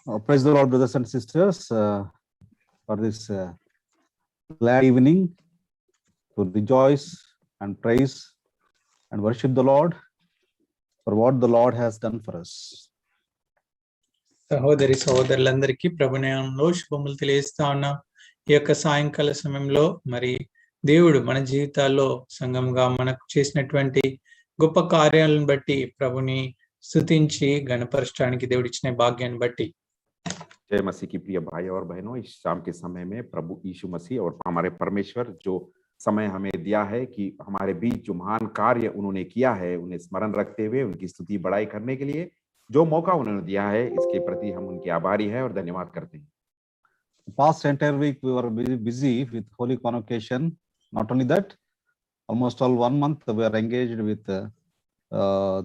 Praise the Lord, brothers and sisters, for this glad evening to rejoice and praise and worship the Lord for what the Lord has done for us. సహోదరి సహోదరులందరికీ ప్రభునామంలో శుభములు తెలియజేస్తా ఉన్నాం. ఈ యొక్క సాయంకాల సమయంలో మరి దేవుడు మన జీవితాల్లో సంఘంగా మనకు చేసినటువంటి గొప్ప కార్యాలను బట్టి ప్రభుని స్తుతించి గణపరచడానికి దేవుడు ఇచ్చిన భాగ్యాన్ని బట్టి जय मसीह की प्रिय भाई और बहनों, इस शाम के समय में प्रभु यीशु मसीह और हमारे परमेश्वर जो समय हमें दिया है कि हमारे बीच जो महान कार्य उन्होंने किया है उन्हें स्मरण रखते हुए उनकी स्तुति बढ़ाई करने के लिए जो मौका उन्होंने दिया है, इसके प्रति हम उनके आभारी हैं और धन्यवाद करते हैं. Past entire week we were busy with Holy Convocation. Not only that, almost all 1 month we are engaged with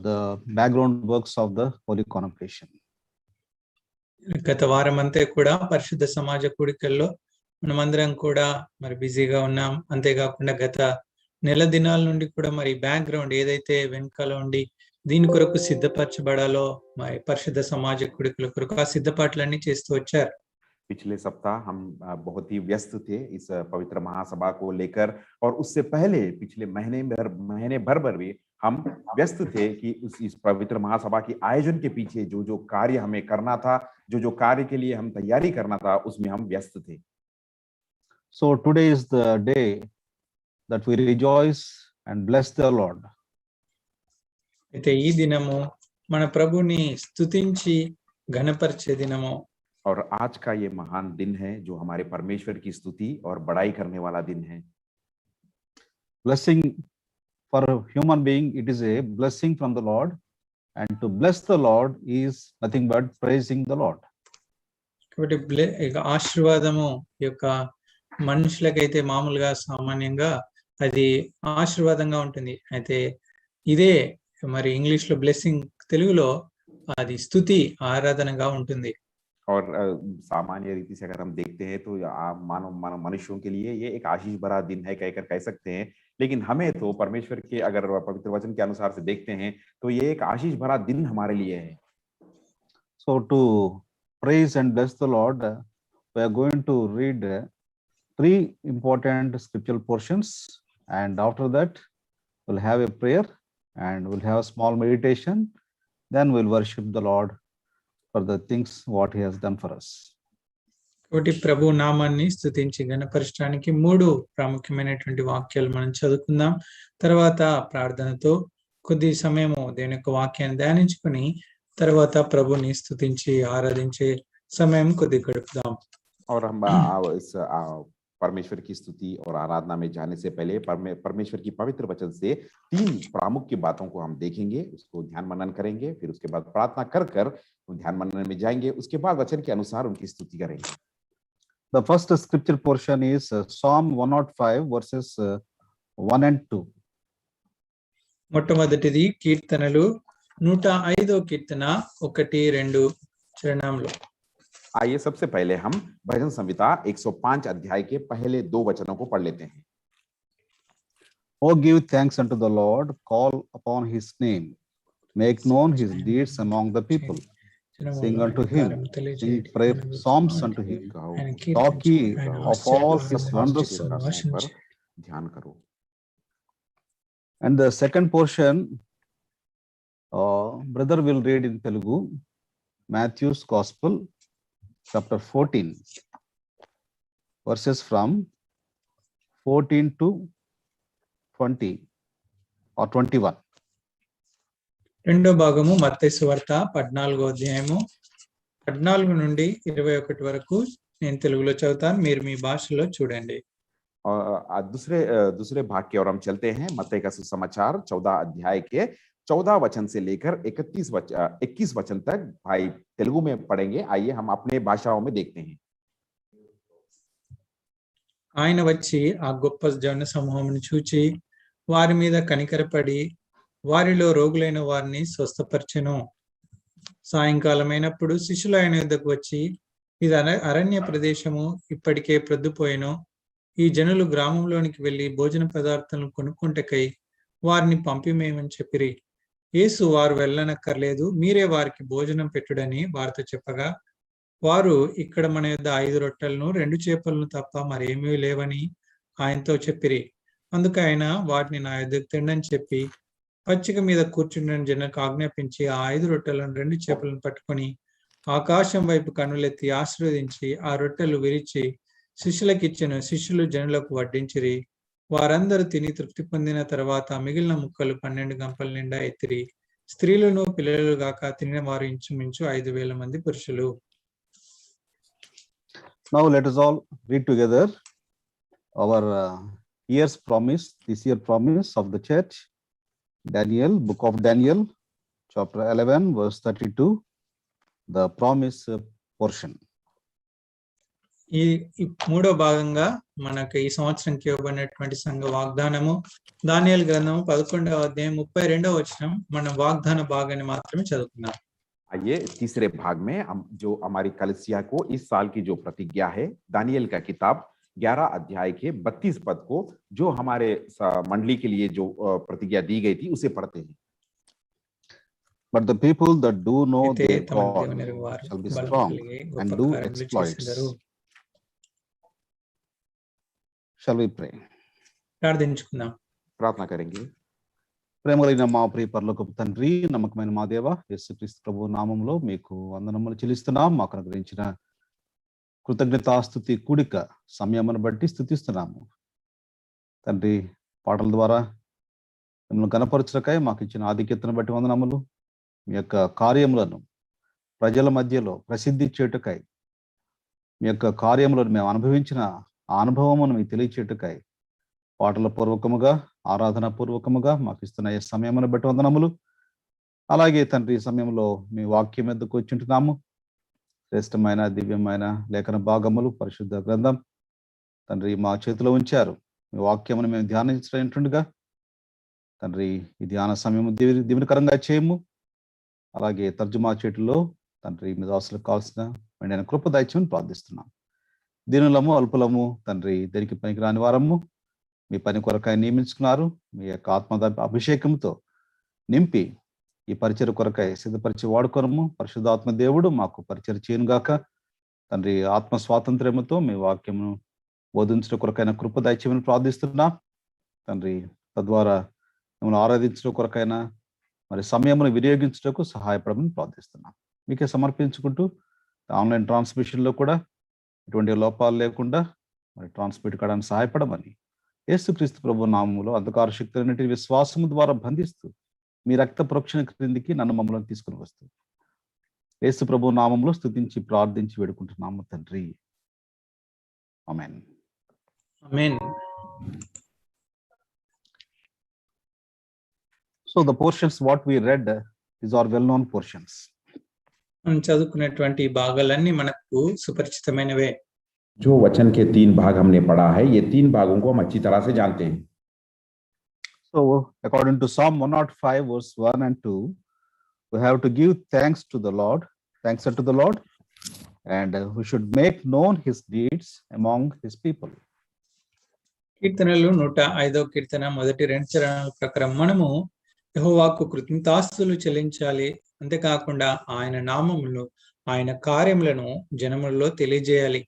the background works of the Holy Convocation. గత వారం అంతా కూడా పరిశుద్ధ సమాజ కూడికల్లో మనమందరం కూడా మరి బిజీగా ఉన్నాం. అంతేకాకుండా గత నెల దినాల నుండి కూడా మరి బ్యాక్గ్రౌండ్ ఏదైతే వెనకాల ఉండి దీని కొరకు సిద్ధపరచబడాలో మరి పరిశుద్ధ సమాజ కూడికల కొరకు ఆ సిద్ధపాట్లన్నీ చేస్తూ వచ్చారు. पिछले सप्ताह हम बहुत ही व्यस्त थे इस पवित्र महासभा को लेकर, और उससे पहले पिछले महीने भर भी हम व्यस्त थे कि इस पवित्र महासभा के आयोजन के पीछे जो जो कार्य हमें करना था, जो जो कार्य के लिए हम तैयारी करना था, उसमें हम व्यस्त थे. So today is the day that we rejoice and bless the Lord. అయితే ఈ దినము మన ప్రభుని స్తుతించి ఘనపరిచే దినము. और आज का ये महान दिन है जो हमारे परमेश्वर की स्तुति और बड़ाई करने वाला दिन है. Blessing for a human being, it is a blessing from the Lord, and to bless the Lord is nothing but praising the Lord. కాబట్టి ఆశీర్వాదము యొక్క మనుషులకైతే మామూలుగా సామాన్యంగా అది ఆశీర్వాదంగా ఉంటుంది. అయితే ఇదే మరి ఇంగ్లీష్ లో బ్లెస్సింగ్, తెలుగులో అది స్తుతి ఆరాధనగా ఉంటుంది. और सामान्य रीति से अगर हम देखते हैं तो मानव मनुष्यों के लिए ये एक आशीष भरा दिन है कहकर कह सकते हैं, लेकिन हमें तो परमेश्वर के अगर पवित्र वचन के अनुसार से देखते हैं तो ये एक आशीष भरा दिन हमारे लिए है. So to praise and bless the Lord, we are going to read 3 important scriptural portions, and after that we'll have a prayer and we'll have a small meditation, then we'll worship the Lord for the things what he has done for us. కాబట్టి ప్రభు నామాన్ని స్తుతించి గణపరచడానికి 3 ప్రాముఖ్యమైనటువంటి వాక్యాలు మనం చదువుకుందాం. తర్వాత ప్రార్థనతో కొద్ది సమయము దేవుని యొక్క వాక్యాన్ని ధ్యానించుకొని తర్వాత ప్రభుని స్తుతించి ఆరాధించే సమయం కొద్ది గడుపుదాం. और हम इस परमेश्वर की स्तुति और आराधना में जाने से पहले परमेश्वर की पवित्र वचन से 3 प्रामुख्य बातों को हम देखेंगे, उसको ध्यान मनन करेंगे, फिर उसके बाद प्रार्थना कर ध्यान मनन में जाएंगे, उसके बाद वचन के अनुसार उनकी स्तुति करेंगे. The first scripture portion is Psalm 105 verses 1 and 2. మొట్టమొదటిది కీర్తనలు 105వ కీర్తన 1-2 చరణంలో. आइए सबसे पहले हम भजन संहिता 105 अध्याय के पहले 2 वचनों को पढ़ लेते हैं. Oh, give thanks unto the Lord, call upon his name, make known his deeds among the people. Sing unto him, sing praise psalms unto him, talk ye of all his wondrous works. ध्यान करो. And the second portion, brother will read in Telugu, Matthew's Gospel, chapter 14, verses from 14 to 20 or 21. రెండో భాగము మత్తయి సువార్త 14వ అధ్యాయము 14 నుండి 21 వరకు నేను తెలుగులో చదువుతాను, మీరు మీ భాషలో చూడండి. और दूसरे भाग की ओर हम चलते हैं. मत्ती का सुसमाचार 14 अध्याय के 14 वचन से लेकर 21 वचन तक भाई तेलुगु में पढ़ेंगे. आइए हम अपने भाषाओं में देखते हैं. ఆయన వచ్చి ఆ గొప్ప జన సమూహమును చూచి వారి మీద కనికరపడి వారిలో రోగులైన వారిని స్వస్థపరచెను. సాయంకాలమైనప్పుడు శిష్యులు ఆయన యొద్దకు వచ్చి, ఇది అరణ్య ప్రదేశము, ఇప్పటికే ప్రొద్దుపోయెను. ఈ జనులు గ్రామంలోనికి వెళ్లి భోజన పదార్థాలను కొనుక్కుంటకై వారిని పంపిమేమని చెప్పిరి. యేసు వారు వెళ్ళనక్కర్లేదు, మీరే వారికి భోజనం పెట్టుడని వారితో చెప్పగా వారు ఇక్కడ మన యొద్ద 5 రొట్టెలను 2 చేపలను తప్ప మరేమీ లేవని ఆయనతో చెప్పిరి. అందుకు ఆయన వాటిని నా యొద్దకు తిండని చెప్పి పచ్చిక మీద కూర్చుండిన జనులకు ఆజ్ఞాపించి ఆ 5 రొట్టెలను 2 చేపలను పట్టుకొని ఆకాశం వైపు కన్నులెత్తి ఆశీర్వదించి ఆ రొట్టెలు విరిచి శిష్యులకిచ్చెను. శిష్యులు జనులకు వడ్డించిరి. వారందరూ తిని తృప్తి పొందిన తర్వాత మిగిలిన ముక్కలు 12 గంపల నిండా ఎత్తిరి. స్త్రీలను పిల్లలు గాక తినిన వారు ఇంచుమించు 5,000 మంది పురుషులు. Now let us all read together our year's promise, this year promise of the church. Daniel, book of Daniel, chapter 11, verse 32, the promise portion. ఈ మూడో భాగంగా మనకు ఈ సంవత్సరంకి ఇవ్వబడినటువంటి సంఘ వాగ్దానము దానియేలు గ్రంథము 11వ అధ్యాయం 32వ వచనం. మనం వాగ్దాన భాగాన్ని మాత్రమే చదువుకున్నాం. आइए तीसरे भाग में जो हमारी कलीसिया को इस साल की जो प्रतिज्ञा है, दानियल का किताब 11 अध्याय के 32 पद को जो हमारे मंडली के लिए जो प्रतिज्ञा दी गई थी उसे पढ़ते हैं. But the people that do know అయితే their తమ God దేవుని వారు shall be బలం strong కలిగి and గొప్ప do కార్యములు exploits. చేసెదరు. Shall we pray? ప్రార్థించుకుందాం. प्रार्थना करेंगे. ప్రేమ కలిగిన మా ప్రియ పరలోకపు తండ్రి, నమ్మకమైన మా దేవ, యేసుక్రీస్తు ప్రభు నామంలో మీకు వందనములు చెల్లిస్తున్నాం. మాకు అనుగ్రహించిన కృతజ్ఞతాస్తుతి కూడిక సమయమును బట్టి స్తుతిస్తున్నాము తండ్రి. పాటల ద్వారా మిమ్మల్ని గణపరచుటకై మాకు ఇచ్చిన ఆధిక్యతను బట్టి వందనములు. మీ యొక్క కార్యములను ప్రజల మధ్యలో ప్రసిద్ధి చేయుటకై, మీ యొక్క కార్యములను మేము అనుభవించిన ఆ అనుభవమును మీకు తెలియచేయుటకై పాటల పూర్వకముగా, ఆరాధన పూర్వకముగా మాకు ఇస్తున్న ఈ సమయమును బట్టి వందనములు. అలాగే తండ్రి, ఈ సమయంలో మీ వాక్యం మీదకు వచ్చింటున్నాము. శ్రేష్టమైన దివ్యమైన లేఖన భాగములు, పరిశుద్ధ గ్రంథం తండ్రి మా చేతిలో ఉంచారు. మీ వాక్యమును మేము ధ్యానించుండగా తండ్రి, ఈ ధ్యాన సమయం దీవెనకరంగా చేయము. అలాగే తర్జుమా చేతుల్లో తండ్రి మీ దాసులకు కావాల్సిన మెండైన కృప దయచేయమని ప్రార్థిస్తున్నాం. దీనులము అల్పులము తండ్రి, దేనికి పనికిరాని వారము మీ పని కొరకై నియమించుకున్నారు. మీ యొక్క ఆత్మ అభిషేకంతో నింపి ఈ పరిచయ కొరకై సిద్ధపరిచి వాడుకోనము. పరిశుద్ధాత్మ దేవుడు మాకు పరిచయం చేయనుగాక తండ్రి. ఆత్మ స్వాతంత్ర్యముతో మీ వాక్యమును బోధించడం కొరకైన కృప దయచేయమని ప్రార్థిస్తున్నాం తండ్రి. తద్వారా మిమ్మల్ని ఆరాధించడం కొరకైనా మరి సమయమును వినియోగించడానికి సహాయపడమని ప్రార్థిస్తున్నాం. మీకే సమర్పించుకుంటూ ఆన్లైన్ ట్రాన్స్మిషన్లో కూడా ఎటువంటి లోపాలు లేకుండా మరి ట్రాన్స్మిట్ కావడానికి సహాయపడమని యేసుక్రీస్తు ప్రభు నామములో అంధకార శక్తులన్నిటిని విశ్వాసము ద్వారా బంధిస్తూ మీ రక్త ప్రోక్షణ క్రిందికి నన్ను మమ్మల్ని తీసుకుని వస్తూ యేసు ప్రభు నామములో స్తుతించి ప్రార్థించి వేడుకుంటున్నాము తండ్రి. ఆమేన్. ఆమేన్. So the portions what we read is our well-known portions. మనం చదువుకున్నటువంటి భాగాలన్నీ మనకు సుపరిచితమైనవే. जो वचन के 3 भाग हमने पढ़ा है, ये 3 भागों को हम अच्छी तरह से जानते हैं. So according to Psalm 105 verse 1 and 2, we have to give thanks to the Lord, thanks unto the Lord, and we should make known his deeds among his people. కీర్తనలు 105వ కీర్తన మొదటి 2 చరణాల ప్రకారం మనము యెహోవాకు కృతజ్ఞతాస్తుతులు చెల్లించాలి. అంతేకాకుండా ఆయన నామములు, ఆయన కార్యములను జనములలో తెలియజేయాలి.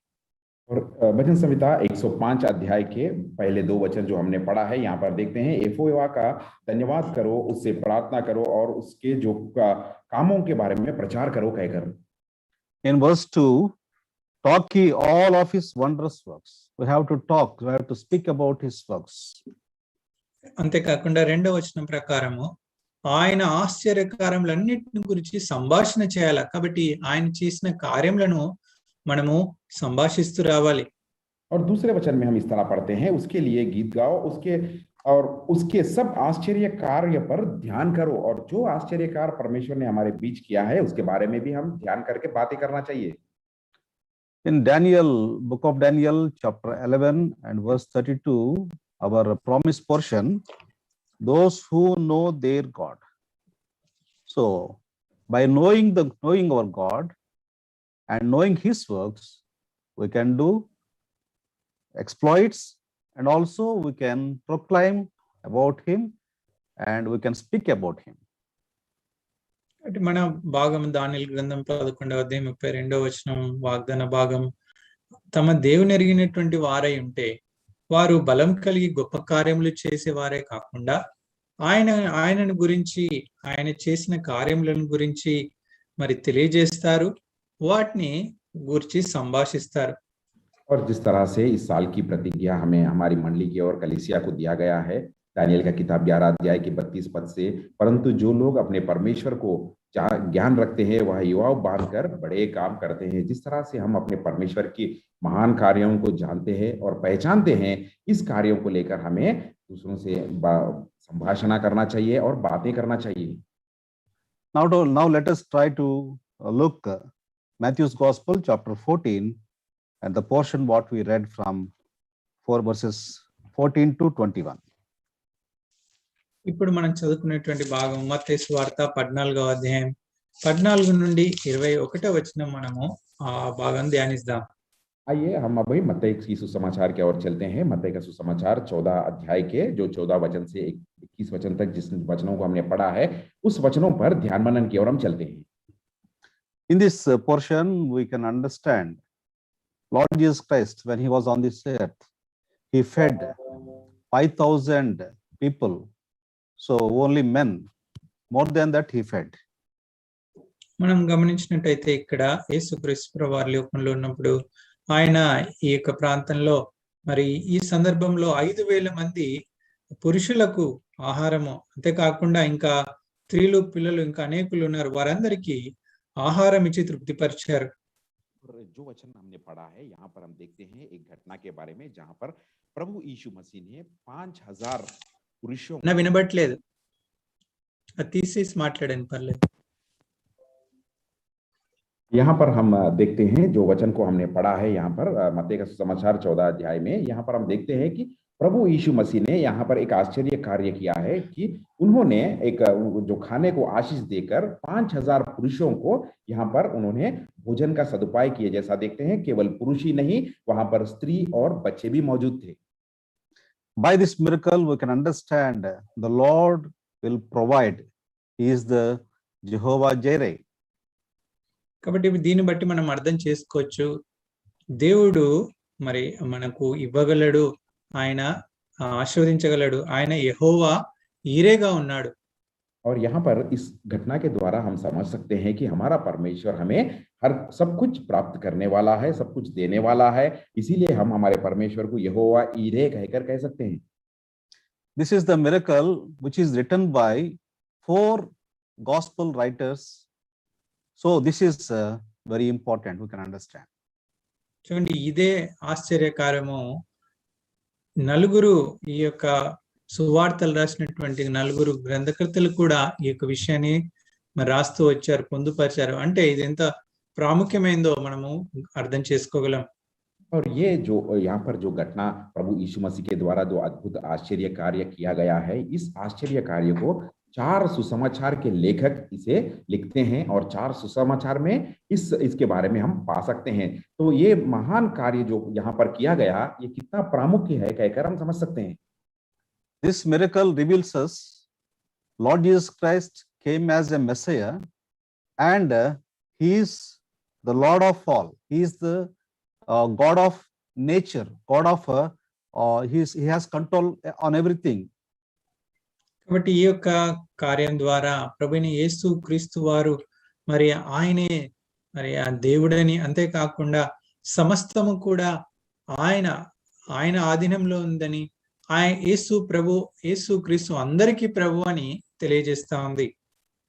और वचन संहिता 105 अध्याय के पहले 2 वचन जो हमने पढ़ा है, यहाँ पर देखते हैं, यहोवा का धन्यवाद करो, उससे प्रार्थना करो और उसके जो कामों के बारे में प्रचार करो कहकर. In verse 2, talk ye all of his wondrous works. We have to talk, we have to speak about his works. అంతేకాకుండా 2వ వచనం ప్రకారము ఆయన ఆశ్చర్య కార్యములన్నిటిని గురించి సంభాషణ చేయాలి. కాబట్టి ఆయన చేసిన కార్యములను మనము సంభాషిస్తూ రావాలి. और दूसरे वचन में हम इस तरह पढ़ते हैं, उसके लिए गीत गाओ, उसके सब आश्चर्य कार्य पर ध्यान करो. और जो आश्चर्य कार्य परमेश्वर ने हमारे बीच किया है उसके बारे में भी हम ध्यान करके बातें करना चाहिए. In Daniel, book of Daniel, chapter 11 and verse 32, our promise portion, those who know their God. So by knowing our God and knowing his works, we can do exploits, and also we can proclaim about him and we can speak about him. అంటే మన భాగం దానియేలు గ్రంథం 11వ అధ్యాయం 32వ వచనం వాగ్దాన భాగం, తమ దేవుని ఎరిగినటువంటి వారై ఉంటే వారు బలం కలిగి గొప్ప కార్యములు చేసేవారే కాకుండా ఆయనను గురించి, ఆయన చేసిన కార్యములను గురించి మరి తెలియజేస్తారు, వాటిని గురించి సంభాషిస్తారు. और जिस तरह से इस साल की प्रतिज्ञा हमें हमारी मंडली की और कलीसिया को दिया गया है, दानियेल का किताब 11 अध्याय के 32 पद से, परंतु जो लोग अपने परमेश्वर को ज्ञान रखते हैं वह युवाओं बांधकर बड़े काम करते हैं। जिस तरह से हम अपने परमेश्वर की महान कार्यों को जानते हैं और पहचानते हैं, इस कार्यों को लेकर हमें दूसरों से संभाषण करना चाहिए और बातें करना चाहिए। Now let us try to look Matthew's Gospel chapter 14 and the portion what we read from 4 verses 14 to 21. ఇప్పుడు మనం చదువుకునేటువంటి భాగం మత్తయి సువార్త 14వ అధ్యాయం 14 నుండి 21వ వచనం మనము ఆ భాగం ధ్యానిద్దాం. आइए हम अभी मत्ती की सुसमाचार की ओर चलते हैं। मत्ती का सुसमाचार 14 अध्याय के जो 14 वचन से 21 वचन तक जिस वचनों को हमने पढ़ा है, उस वचनों पर ध्यान मनन की ओर हम चलते हैं। In this portion we can understand Lord Jesus Christ, when he was on this earth, he fed 5,000 people. So only men, more than that he fed. మనం గమనించినట్టయితే ఇక్కడ యేసుక్రీస్తు ప్రభువు వారి లోకంలో ఉన్నప్పుడు ఆయన ఈ యొక్క ప్రాంతంలో మరి ఈ సందర్భంలో 5,000 మంది పురుషులకు ఆహారము, అంతేకాకుండా ఇంకా స్త్రీలు, పిల్లలు ఇంకా అనేకులు ఉన్నారు, వారందరికీ ఆహారం ఇచ్చి తృప్తిపరిచారు. जो वचन हमने पढ़ा है, यहाँ पर हम देखते हैं एक घटना के बारे में जहाँ पर प्रभु यीशु मसीह ने 5,000 पुरुषों నా వినబట్లేదు, అది తీసేసి మాట్లాడండి పర్లేదు. यहाँ पर हम देखते हैं जो वचन को हमने पढ़ा है, यहाँ पर मत्ती का सुसमाचार 14 अध्याय में यहाँ पर हम देखते हैं कि प्रभु यीशु मसीह ने यहाँ पर एक आश्चर्य कार्य किया है कि उन्होंने एक जो खाने को आशीष देकर 5,000 पुरुषों को यहाँ पर उन्होंने भोजन का सदुपाय किए। जैसा देखते हैं केवल पुरुष ही नहीं, वहां पर स्त्री और बच्चे भी मौजूद थे। By this miracle we can understand the Lord will provide. He is the Jehovah Jireh. కాబట్టి దీన్ని బట్టి మనం అర్థం చేసుకోవచ్చు, దేవుడు మరి మనకు ఇవ్వగలడు, ఆయన ఆశీర్వదించగలడు, ఆయన యెహోవా ఈరేగా ఉన్నాడు. और यहाँ पर इस घटना के द्वारा हम समझ सकते हैं कि हमारा परमेश्वर हमें हर सब कुछ प्राप्त करने वाला है, सब कुछ देने वाला है, इसीलिए हम हमारे परमेश्वर को यहोवा ईरे कहकर कह सकते हैं। This is the miracle which is written by 4 gospel writers. So this is very important, we can understand. చూడండి, ఇదే ఆశ్చర్యకారము. నలుగురు ఈ యొక్క సువార్తలు రాసినటువంటి 4 గ్రంథకర్తలు కూడా ఈ యొక్క విషయాన్ని మరి రాస్తూ వచ్చారు, పొందుపరిచారు. అంటే ఇది ఎంత ప్రాముఖ్యమైందో మనము అర్థం చేసుకోగలం. और ये जो यहाँ पर जो घटना प्रभु यीशु मसीह के द्वारा जो अद्भुत आश्चर्य कार्य किया गया है, इस आश्चर्य कार्य को 4 सुसमाचार के लेखक इसे लिखते हैं और 4 सुसमाचार में इसके बारे में हम पा सकते हैं। तो ये महान कार्य जो यहाँ पर किया गया, ये कितना प्रामुख्य है कहकर हम समझ सकते हैं। This miracle reveals us Lord Jesus Christ came as a Messiah and he is the Lord of all. He is the God of nature, God of he has control on everything. కాబట్టి ఈ యొక్క కార్యం ద్వారా ప్రభువైన యేసు క్రీస్తు వారు మరి ఆయనే మరి ఆ దేవుడని, అంతేకాకుండా సమస్తము కూడా ఆయన ఆధీనంలో ఉందని, యేసు క్రీస్తు అందరికీ ప్రభు అని తెలియజేస్తా ఉంది.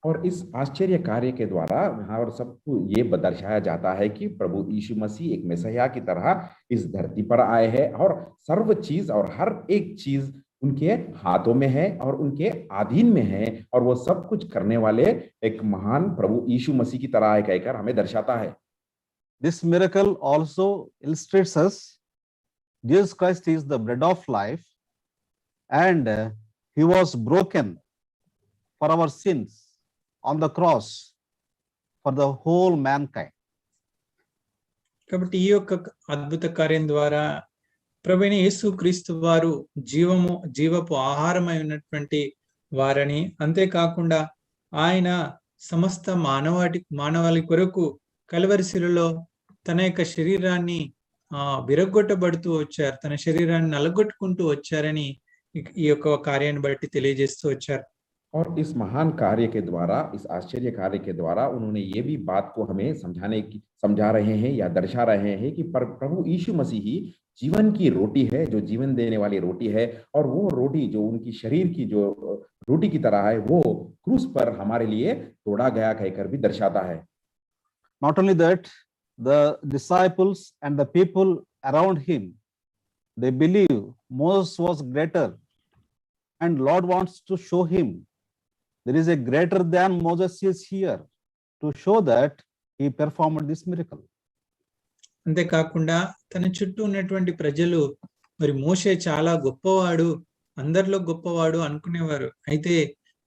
और इस आश्चर्य कार्य के द्वारा और सबको ये दर्शाया जाता है कि प्रभु यीशु मसीह एक मैसिया की तरह इस धरती पर आए हैं और सर्व चीज और हर एक चीज उनके हाथों में है और उनके अधीन में है और वो सब कुछ करने वाले एक महान प्रभु यीशु मसीह की तरह है कहकर हमें दर्शाता है। This miracle also illustrates us Jesus Christ is the bread of life and he was broken for our sins on the cross for the whole mankind. కాబట్టి ఈ యొక్క అద్భుత కార్యం ద్వారా ప్రభువైన యేసు క్రీస్తు వారు జీవపు ఆహారమై ఉన్నటువంటి వారని, అంతేకాకుండా ఆయన సమస్త మానవాళి కొరకు కలువరి శిలువలో తన యొక్క శరీరాన్ని విరగొట్టబడుతూ వచ్చారు, తన శరీరాన్ని నలగొట్టుకుంటూ వచ్చారని ఈ యొక్క కార్యాన్ని బట్టి తెలియజేస్తూ వచ్చారు. और इस महान कार्य के द्वारा, इस आश्चर्य कार्य के द्वारा उन्होंने ये भी बात को हमें समझा रहे हैं या दर्शा रहे हैं कि प्रभु यीशु मसीह ही जीवन की रोटी है, जो जीवन देने वाली रोटी है, और वो रोटी जो उनकी शरीर की जो रोटी की तरह है, वो क्रूस पर हमारे लिए तोड़ा गया कहकर भी दर्शाता है। Not only that, the disciples and the people around him, they believe Moses was greater, and Lord wants to show him there is a greater than Moses is here, to show that he performed this miracle. అంతేకాకుండా తన చుట్టూ ఉన్నటువంటి ప్రజలు మరి మోషే చాలా గొప్పవాడు, అందరిలో గొప్పవాడు అనుకునేవారు. అయితే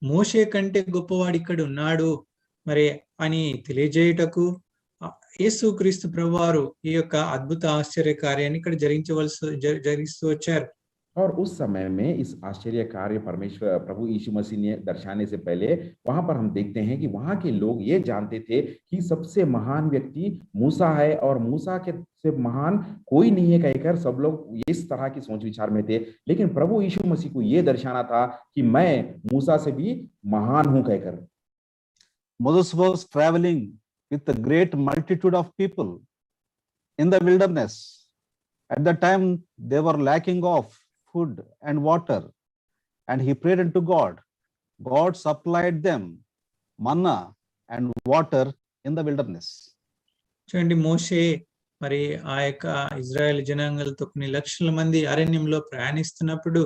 మోషే కంటే గొప్పవాడు ఇక్కడ ఉన్నాడు మరి అని తెలియజేయుటకు యేసుక్రీస్తు ప్రభువారు ఈ యొక్క అద్భుత ఆశ్చర్య కార్యాన్ని ఇక్కడ జరిగిస్తూ వచ్చారు. और उस समय में इस आश्चर्य कार्य परमेश्वर प्रभु यीशु मसीह ने दर्शाने से पहले वहां पर हम देखते हैं कि वहां के लोग ये जानते थे कि सबसे महान व्यक्ति मूसा है, और मूसा के से महान कोई नहीं है कहकर सब लोग इस तरह की सोच विचार में थे। लेकिन प्रभु यीशु मसीह को ये दर्शाना था कि मैं मूसा से भी महान हूं कहकर। Moses was traveling with a great multitude of people in the wilderness. At that time they were lacking of food and water, and he prayed unto God. God supplied them manna and water in the wilderness. చూడండి, మోషే మరి ఆ యొక్క Israel జనాంగాలతో కొన్ని లక్షల మంది అరణ్యంలో ప్రయాణిస్తున్నప్పుడు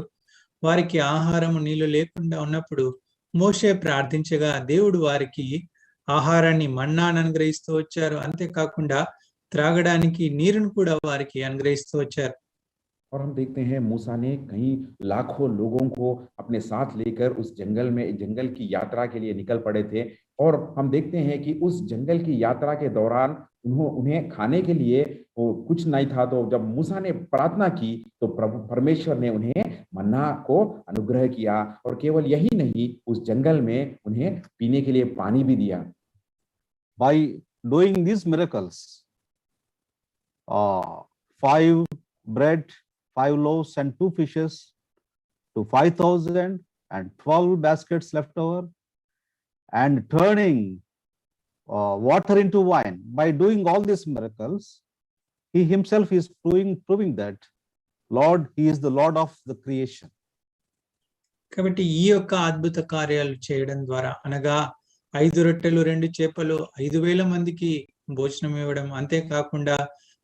వారికి ఆహారము నీళ్లు లేకుండా ఉన్నప్పుడు మోషే ప్రార్థించగా దేవుడు వారికి ఆహారాన్ని మన్నాను అనుగ్రహిస్తూ వచ్చారు. అంతేకాకుండా త్రాగడానికి నీరును కూడా వారికి అనుగ్రహిస్తూ వచ్చారు. और हम देखते हैं मूसा ने कई लाखों लोगों को अपने साथ लेकर उस जंगल की यात्रा के लिए निकल पड़े थे, और हम देखते हैं कि उस जंगल की यात्रा के दौरान उन्हें खाने के लिए वो कुछ नहीं था। तो जब मूसा ने प्रार्थना की तो प्रभु परमेश्वर ने उन्हें मन्ना को अनुग्रह किया, और केवल यही नहीं, उस जंगल में उन्हें पीने के लिए पानी भी दिया। By doing these miracles, 5 bread, 5 loaves and 2 fishes to 5,000, and 12 baskets left over, and turning water into wine. By doing all these miracles, he himself is proving that Lord, he is the Lord of the creation. కాబట్టి ఈ యొక్క అద్భుత కార్యాలు చేయడం ద్వారా, అనగా 5 రొట్టెలు 2 చేపలు 5,000 మందికి భోజనం ఇవ్వడం, అంతేకాకుండా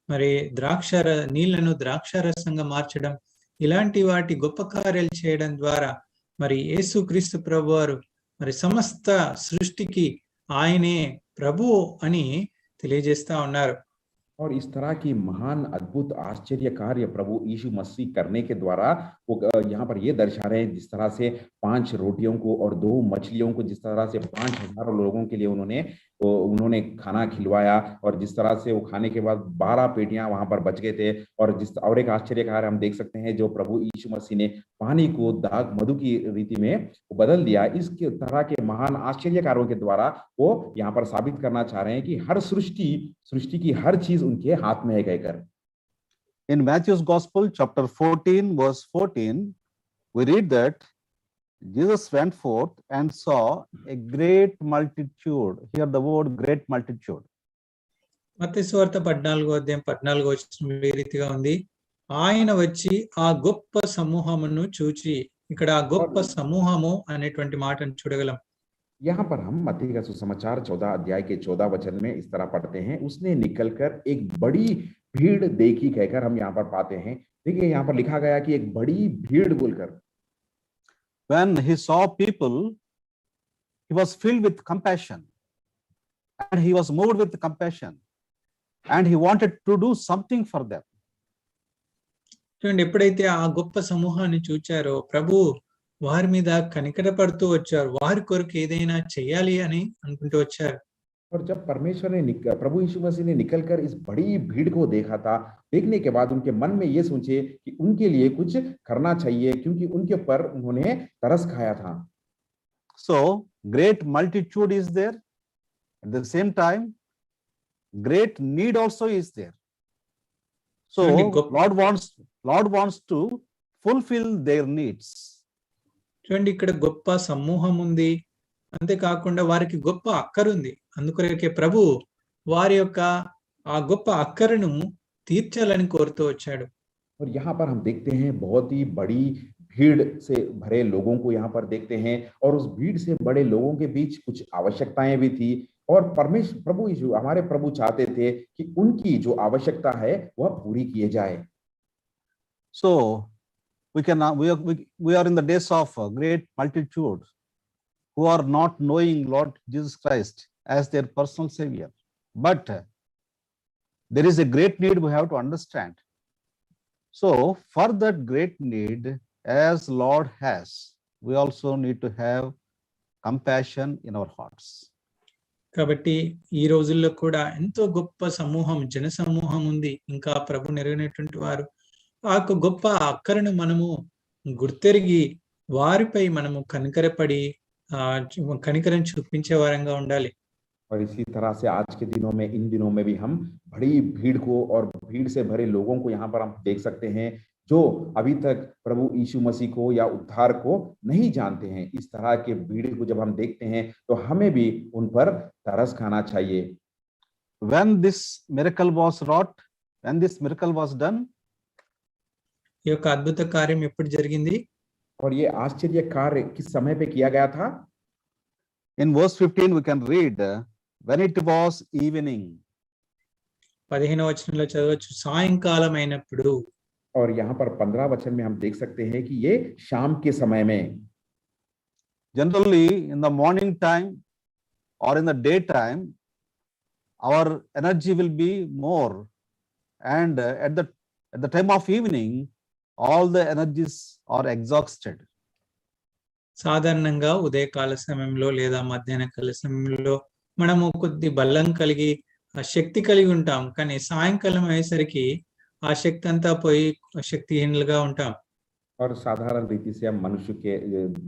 మరి నీళ్లను ద్రాక్షారసంగా మార్చడం, ఇలాంటి వాటి గొప్ప కార్యాలు చేయడం ద్వారా మరి యేసుక్రీస్తు ప్రభువారు మరి సమస్త సృష్టికి ఆయనే ప్రభువు అని తెలియజేస్తా ఉన్నారు. और इस तरह की महान अद्भुत आश्चर्य कार्य प्रभु यीशु मसीह करने के द्वारा वो यहाँ पर ये दर्शा रहे हैं, जिस तरह से 5 रोटियों को और 2 मछलियों को, जिस तरह से 5,000 लोगों के लिए उन्होंने खाना खिलवाया, और जिस तरह से वो खाने के बाद 12 पेटियां वहां पर बच गए थे। और एक आश्चर्य कार्य हम देख सकते हैं, जो प्रभु यीशु मसीह ने पानी को दाग मधु की रीति में बदल दिया। इस तरह के महान आश्चर्य कार्यों के द्वारा वो यहाँ पर साबित करना चाह रहे हैं कि हर सृष्टि की हर चीज उनके हाथ में है कहकर। In Matthew's Gospel, chapter 14, verse 14, we read that Jesus went forth and saw a great multitude. Here the word great multitude. మత్తయి సువార్త 14వ అధ్యాయం 14వ వచనం ఈ రీతిగా ఉంది, ఆయన వచ్చి ఆ గొప్ప సమూహమును చూచి. ఇక్కడ ఆ గొప్ప సమూహము అనేటువంటి మాటను చూడగలం. यहाँ पर हम मत्ती का सुसमाचार 14 अध्याय के 14 वचन में इस तरह पढ़ते हैं, उसने निकलकर एक बड़ी भीड़ देखी कहकर हम यहाँ पर पाते हैं। देखिए यहाँ पर लिखा गया कि एक बड़ी भीड़ बोलकर। When he saw people, he was filled with compassion, and he was moved with compassion, and he wanted to do something for them. చూడండి, ఎప్పుడైతే ఆ గొప్ప సమూహాన్ని చూచారో ప్రభు వారి మీద కనికరపడుతూ వచ్చారు, వారి కొరకు ఏదైనా చేయాలి అని అనుకుంటూ వచ్చారు. और जब परमेश्वर ने प्रभु यीशु मसीह ने निकलकर इस बड़ी भीड़ को देखा था, देखने के बाद उनके मन में ये सोचे कि उनके लिए कुछ करना चाहिए, क्योंकि उनके ऊपर उन्होंने तरस खाया था। So great multitude is there, At the same time, great need also is there. So చూడండి, గొప్ప Lord wants to fulfill their needs. చూడండి, ఇక్కడ గొప్ప సమూహం ఉంది, అంతేకాకుండా వారికి గొప్ప అక్కరుంది. అందుకొరకే ప్రభు వారి యొక్క ఆ గొప్ప అక్కరను తీర్చాలని కోరుతూ వచ్చాడు. और यहाँ पर हम देखते हैं बहुत ही बड़ी भीड़ से भरे लोगों को यहाँ पर देखते हैं, और उस भीड़ से बड़े लोगों के बीच कुछ आवश्यकताएं भी थी, और परमेश्वर प्रभु यीशु हमारे प्रभु चाहते थे कि उनकी जो आवश्यकता है वह पूरी किए जाए. So we are in the days of a great multitude who are not knowing Lord Jesus Christ as their personal savior. But there is a great need we have to understand. So for that great need, as Lord has, we also need to have compassion in our hearts. కాబట్టి ఈ రోజుల్లో కూడా ఎంతో గొప్ప సమూహం, జన సమూహం ఉంది. ఇంకా ప్రభు నెరవేరినటువంటి వారు ఆ గొప్ప అక్కరను మనము గుర్తెరిగి వారిపై మనము కనికరపడి కనికరం చూపించే వారంగా ఉండాలి. और इसी तरह से आज के दिनों में, इन दिनों में भी हम बड़ी भीड़ को और भीड़ से भरे लोगों को यहाँ पर हम देख सकते हैं जो अभी तक प्रभु यीशु मसीह को या उद्धार को नहीं जानते हैं. इस तरह के भीड़ को जब हम देखते हैं तो हमें भी उन पर तरस खाना चाहिए. When this miracle was wrought, when this miracle was done, ఈ యొక్క అద్భుత కార్యం ఎప్పుడు జరిగింది? और ये आश्चर्य कार्य किस समय पे किया गया था? In verse 15 we can read, when it was evening. 15వ వచనంలో చదవచ్చు, సాయంకాలం అయినప్పుడు. और यहाँ पर 15 वचन में हम देख सकते हैं कि ये शाम के समय में. Generally in the morning time or in the daytime, our energy will be more, and at the time of evening, all the energies are exhausted. సాధారణంగా ఉదయకాల సమయంలో లేదా మధ్యాహ్న కాల సమయంలో మనము కొద్ది బలం కలిగి ఆ శక్తి కలిగి ఉంటాం, కానీ సాయంకాలం అయ్యేసరికి ఆ శక్తి అంతా పోయి శక్తిహీనులుగా ఉంటాం. और साधारण रीति से हम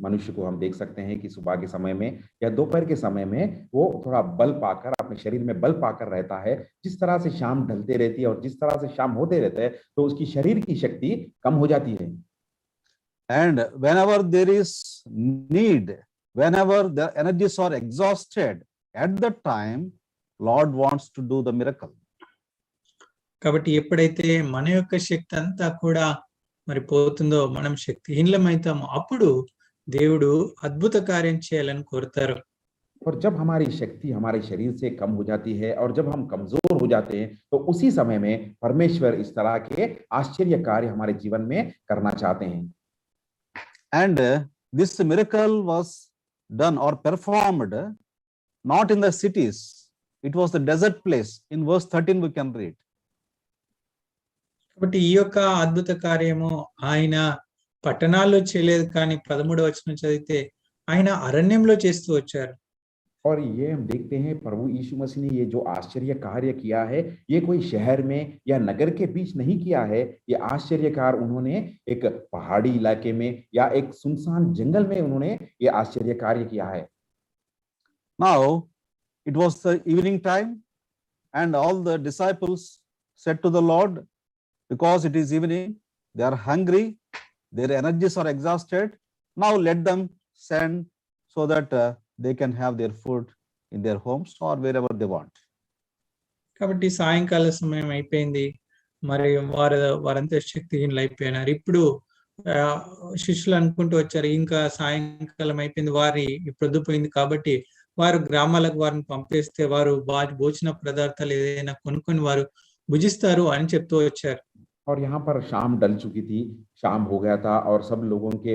मनुष्य को हम देख सकते हैं कि सुबह के समय में या दोपहर के समय में वो थोड़ा बल पाकर, अपने शरीर में बल पाकर रहता है. जिस तरह से शाम ढलते रहती है और जिस तरह से शाम होते रहते हैं तो उसकी शरीर की शक्ति कम हो जाती है. And whenever there is need, whenever the energies are exhausted, at that time Lord wants to do the miracle. కాబట్టి ఎప్పుడైతే మన యొక్క శక్తి అంతా కూడా మరి పోతుందో, మనం శక్తిహీనమైతామో, అప్పుడు దేవుడు అద్భుత కార్యం చేయాలని కోరుతారు. और जब हमारी शक्ति हमारे शरीर से कम हो जाती है और जब हम कमजोर हो जाते हैं तो उसी समय में परमेश्वर इस तरह के आश्चर्य कार्य हमारे जीवन में करना चाहते हैं. And this miracle was done or performed not in the cities, it was the desert place. In verse 13 we can read. కాబట్టి ఈ యొక్క అద్భుత కార్యము ఆయన పట్టణాల్లో చేయలేదు, కానీ 13వ వచనం చదివితే ఆయన అరణ్యంలో చేస్తూ వచ్చారు. और ये हम देखते हैं प्रभु यीशु मसीह ने ये जो आश्चर्य कार्य किया है, ये कोई शहर में या नगर के बीच नहीं किया है. ये आश्चर्य कार्य उन्होंने एक पहाड़ी इलाके में या एक सुनसान जंगल में उन्होंने ये आश्चर्य कार्य किया है. Now it was the evening time, and all the disciples said to the Lord, because it is evening, they are hungry, their energies are exhausted. Now let them send so that they can have their food in their homes or wherever they want. కాబట్టి సాయంకాల సమయం అయిపోయింది, మరి వారంతా శక్తిహీనులు అయిపోయినారు. ఇప్పుడు శిష్యులు అనుకుంటూ వచ్చారు, ఇంకా సాయంకాలం అయిపోయింది, వారి ప్రొద్దుపోయింది కాబట్టి వారు గ్రామాలకు వారిని పంపేస్తే వారు భోజన పదార్థాలు ఏదైనా కొనుక్కొని వారు భుజిస్తారు అని చెప్తూ వచ్చారు. और यहाँ पर शाम डल चुकी थी, शाम हो गया था और सब लोगों के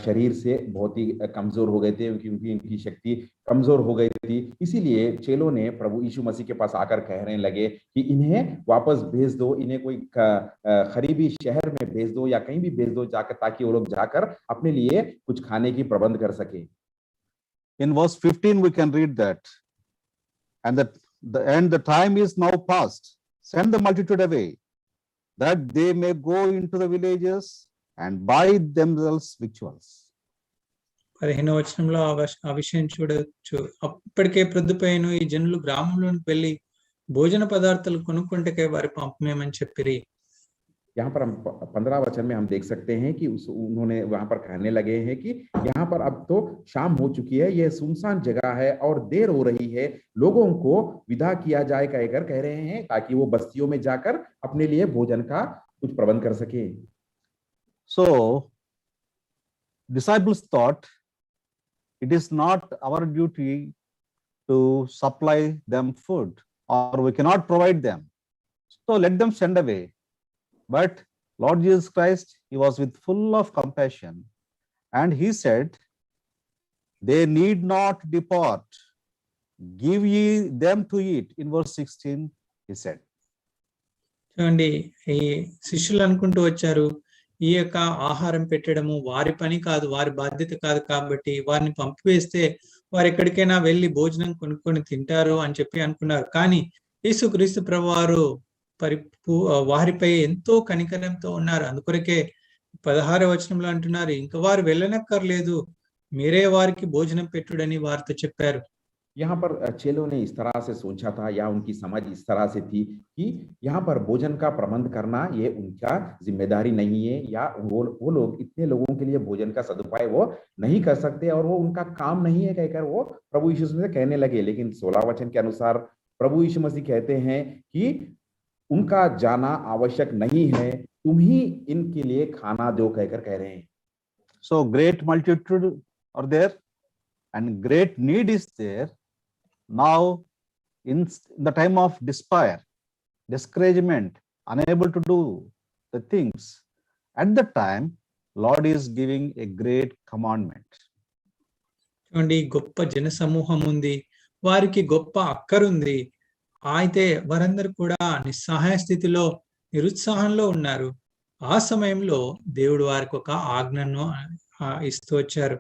शरीर से बहुत ही कमजोर हो गए थे क्योंकि इनकी शक्ति कमजोर हो गई थी. इसीलिए चेलों ने प्रभु यीशु मसीह के पास आकर कहने लगे कि इन्हें वापस भेज दो, इन्हें कोई करीबी शहर में भेज दो या कहीं भी भेज दो जाकर, ताकि वो लोग जाकर अपने लिए कुछ खाने की प्रबंध कर सके. In verse 15 we can read that, and the time is now past, send the multitude away, that they may go into the villages and buy themselves victuals. 15వ వచనంలో ఆ విషయం చూడొచ్చు. అప్పటికే ప్రొద్దుపోయిన ఈ జనులు గ్రామంలోనికి వెళ్ళి భోజన పదార్థాలు కొనుక్కుంటకే వారి పంపమేమని చెప్పిరి. यहाँ पर हम 15 वचन में हम देख सकते हैं कि उन्होंने वहां पर कहने लगे हैं कि यहाँ पर अब तो शाम हो चुकी है, यह सुनसान जगह है और देर हो रही है, लोगों को विदा किया जाए कहकर कह रहे हैं ताकि वो बस्तियों में जाकर अपने लिए भोजन का कुछ प्रबंध कर सके। So disciples thought it is not our duty to supply them food, or we cannot provide them, so let them send away. But Lord Jesus Christ, he was with full of compassion, and he said, they need not depart, give ye them to eat. In verse 16 he said. చూడండి, ఈ శిష్యులు అనుకుంటూ వచ్చారు, ఈ యొక్క ఆహారం పెట్టడము వారి పని కాదు, వారి బాధ్యత కాదు, కాబట్టి వారిని పంపివేస్తే వారు ఎక్కడికైనా వెళ్ళి భోజనం కొనుక్కొని తింటారు అని చెప్పి అనుకున్నారు. కానీ యేసుక్రీస్తు ప్రభువారు వారిపై ఎంతో కనికరంతో ఉన్నారు. అందుకొరకే 16వ వచనంలో అంటున్నారు, ఇంకా వారు వెళ్ళనక్కర్లేదు, మీరే వారికి భోజనం పెట్టుడని వారితో చెప్పారు. यहाँ पर चेलों ने इस तरह से सोचा था या उनकी समझ इस तरह से थी कि यहाँ पर भोजन का प्रबंध करना ये उनका जिम्मेदारी नहीं है, या वो लोग इतने लोगों के लिए भोजन का सदुपयोग वो नहीं कर सकते और वो उनका काम नहीं है कहकर वो प्रभु यीशु से कहने लगे। लेकिन 16 वचन के अनुसार प्रभु यीशु मसीह कहते हैं कि उनका जाना आवश्यक नहीं है, तुम ही इनके लिए खाना दो कहकर कह रहे हैं। So great multitude are there and great need is there. Now in the time of despair, discouragement, unable to do the things, at the time Lord is giving a great commandment. చూడండి, గొప్ప జన సమూహం ఉంది, వారికి గొప్ప అక్కరుంది, అయితే వారందరూ కూడా నిస్సహాయ స్థితిలో నిరుత్సాహంలో ఉన్నారు. ఆ సమయంలో దేవుడు వారికి ఒక ఆజ్ఞను ఇస్తూ వచ్చారు.